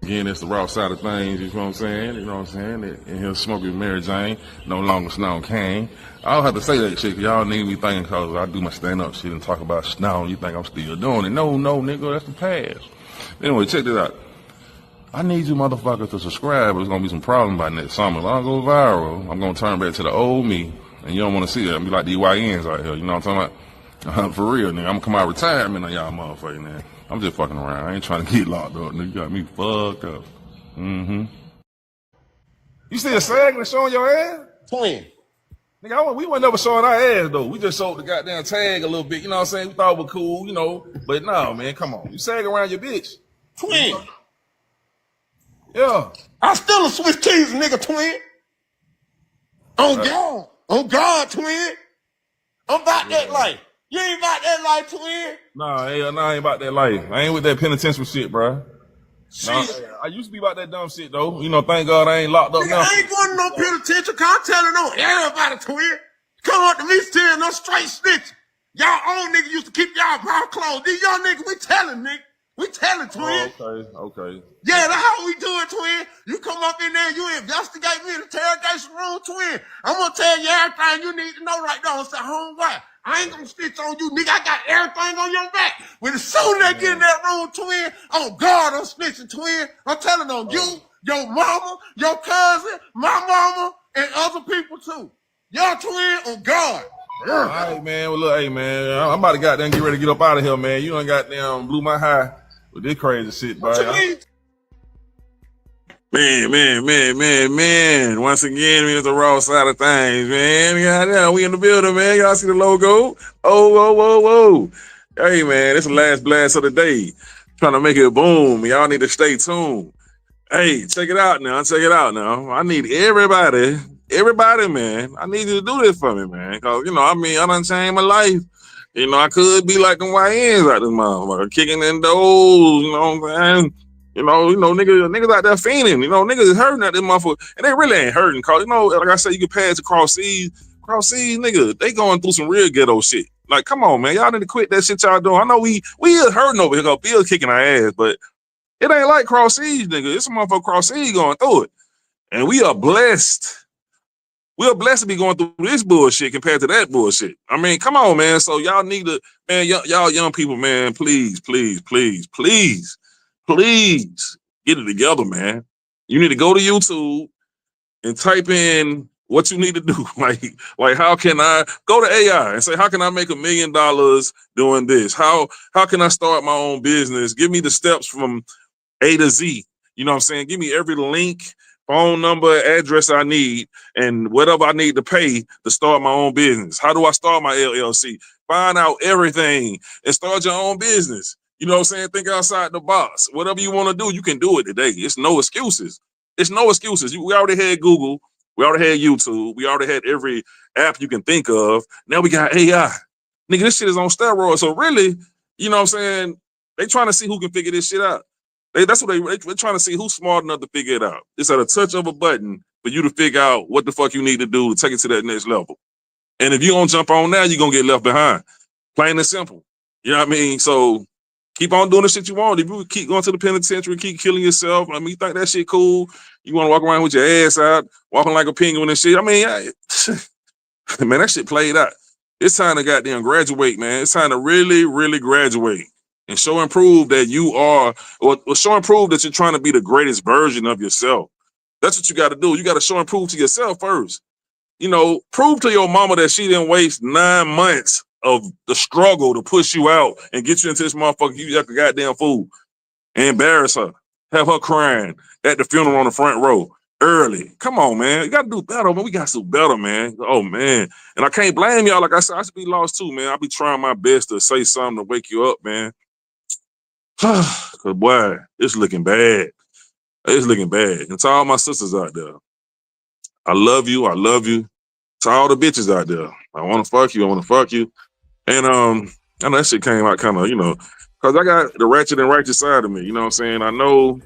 Speaker 8: Again, it's the Raw Side of Things, you know what I'm saying? You know what I'm saying? And he'll smoke with Mary Jane, no longer Snow King. I don't have to say that shit, cause y'all need me thinking cause I do my stand-up shit and talk about Snow, you think I'm still doing it. No, nigga, that's the past. Anyway, check this out. I need you motherfuckers to subscribe, or there's gonna be some problems by next summer. If I don't go viral, I'm gonna turn back to the old me, and you don't wanna see that. I'm be like the YNs out here, you know what I'm talking about? For real, nigga, I'm gonna come out of retirement on y'all motherfuckers, man. I'm just fucking around. I ain't trying to get locked up, nigga. You got me fucked up. You still sagging and showing your ass?
Speaker 9: Twin.
Speaker 8: Nigga, we wasn't never showing our ass, though. We just showed the goddamn tag a little bit, you know what I'm saying? We thought it was cool, you know. But no, man, come on. You sag around your bitch.
Speaker 9: Twin.
Speaker 8: Yeah.
Speaker 9: I still a Swiss cheese nigga, twin. On God, twin. I'm about that life. You ain't about that life, twin.
Speaker 7: Nah, I ain't about that life. I ain't with that penitentiary shit, bro. Nah, I used to be about that dumb shit, though. You know, thank God I ain't locked up now.
Speaker 9: I ain't going to no penitentiary, cause I'm telling on everybody, twin. Come up to me still no straight snitch. Y'all old niggas used to keep y'all mouth closed. These young niggas, we telling, nigga. We telling, twin.
Speaker 7: Okay.
Speaker 9: Yeah, that's how we do it, twin. You come up in there, you investigate me in the interrogation room, twin. I'm gonna tell you everything you need to know right now. I say, homeboy, I ain't gonna snitch on you, nigga. I got everything on your back. When as soon as they get in that room, twin, oh God, I'm snitching, twin. I'm telling on you, your mama, your cousin, my mama, and other people too. Y'all twin on God.
Speaker 7: All right, man. Well, look, hey, man, I'm about to goddamn get ready to get up out of here, man. You done goddamn blew my high with this crazy shit, bro. Man. Once again, we at the Raw Side of Things, man. Goddamn, we in the building, man. Y'all see the logo? Oh. Hey, man, it's the last blast of the day. Trying to make it boom. Y'all need to stay tuned. Hey, check it out now. I need everybody, man. I need you to do this for me, man. Because, you know, I done changed my life. You know, I could be like them YNs out this motherfucker, kicking in doors, you know what I'm saying? You know, niggas out there fiending. You know, niggas is hurting at this motherfucker. And they really ain't hurting. Because, you know, like I said, you can pass across seas. Cross seas, nigga, they going through some real ghetto shit. Like, come on, man. Y'all need to quit that shit y'all doing. I know we is hurting over here because Bill's kicking our ass, but it ain't like cross seas, nigga. It's a motherfucker cross seas going through it. And we are blessed. We are blessed to be going through this bullshit compared to that bullshit. I mean, come on, man. So y'all need to, man, y'all young people, man, please get it together, man. You need to go to YouTube and type in what you need to do. Like how can I go to AI and say, how can I make $1 million doing this? How can I start my own business? Give me the steps from A to Z. You know what I'm saying? Give me every link, phone number, address I need, and whatever I need to pay to start my own business. How do I start my LLC? Find out everything and start your own business. You know what I'm saying? Think outside the box. Whatever you want to do, you can do it today. It's no excuses. We already had Google. We already had YouTube. We already had every app you can think of. Now we got AI. Nigga, this shit is on steroids. So really, you know what I'm saying? They trying to see who can figure this shit out. That's what they're trying to see who's smart enough to figure it out. It's at a touch of a button for you to figure out what the fuck you need to do to take it to that next level. And if you don't jump on now, you're going to get left behind. Plain and simple. You know what I mean? So keep on doing the shit you want. If you keep going to the penitentiary, keep killing yourself, I mean, you think that shit cool, you want to walk around with your ass out, walking like a penguin and shit, I mean, man, that shit played out. It's time to goddamn graduate, man. It's time to really, really graduate and show and prove that you are, or show and prove that you're trying to be the greatest version of yourself. That's what you got to do. You got to show and prove to yourself first. You know, prove to your mama that she didn't waste 9 months of the struggle to push you out and get you into this motherfucker. You like a goddamn fool. And embarrass her. Have her crying at the funeral on the front row early. Come on, man. You got to do better, man. We got to do better, man. Oh, man. And I can't blame y'all. Like I said, I should be lost too, man. I'll be trying my best to say something to wake you up, man. Because, boy, it's looking bad. It's looking bad. And to all my sisters out there, I love you. I love you. To all the bitches out there, I want to fuck you. I want to fuck you. And I know that shit came out kind of, you know, because I got the ratchet and righteous side of me. You know what I'm saying? I know,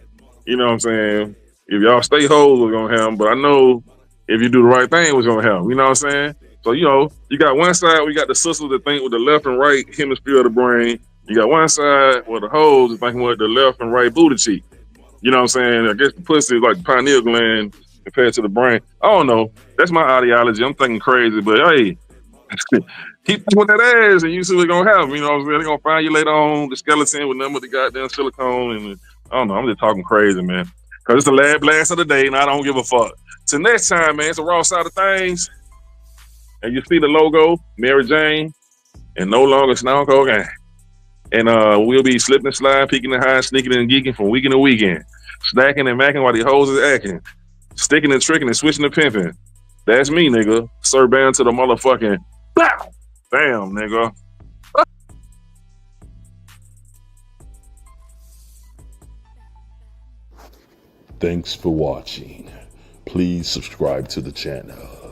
Speaker 7: you know what I'm saying, if y'all stay hoes, we're going to have them. But I know if you do the right thing, we're going to have them. You know what I'm saying? So, you know, you got one side, we got the sisters that think with the left and right hemisphere of the brain. You got one side where the hoes are thinking with the left and right booty cheek. You know what I'm saying? I guess the pussy is like the pineal gland compared to the brain. I don't know. That's my ideology. I'm thinking crazy, but hey, keep doing that ass and you see what's going to happen. You know what I'm saying? They're going to find you later on, the skeleton with nothing but the goddamn silicone. And I don't know. I'm just talking crazy, man. Because it's the last blast of the day and I don't give a fuck. Till next time, man, it's the Raw Side of Thangzz. And you see the logo, Mary Jane, and no longer Snow Cocaine. And we'll be slipping and sliding, peeking and hiding, sneaking and geeking from weekend to weekend. Snacking and macking while the hoes is acting. Sticking and tricking and switching and pimping. That's me, nigga. Sir bound to the motherfucking bow. Damn, nigga.
Speaker 3: Thanks for watching. Please subscribe to the channel.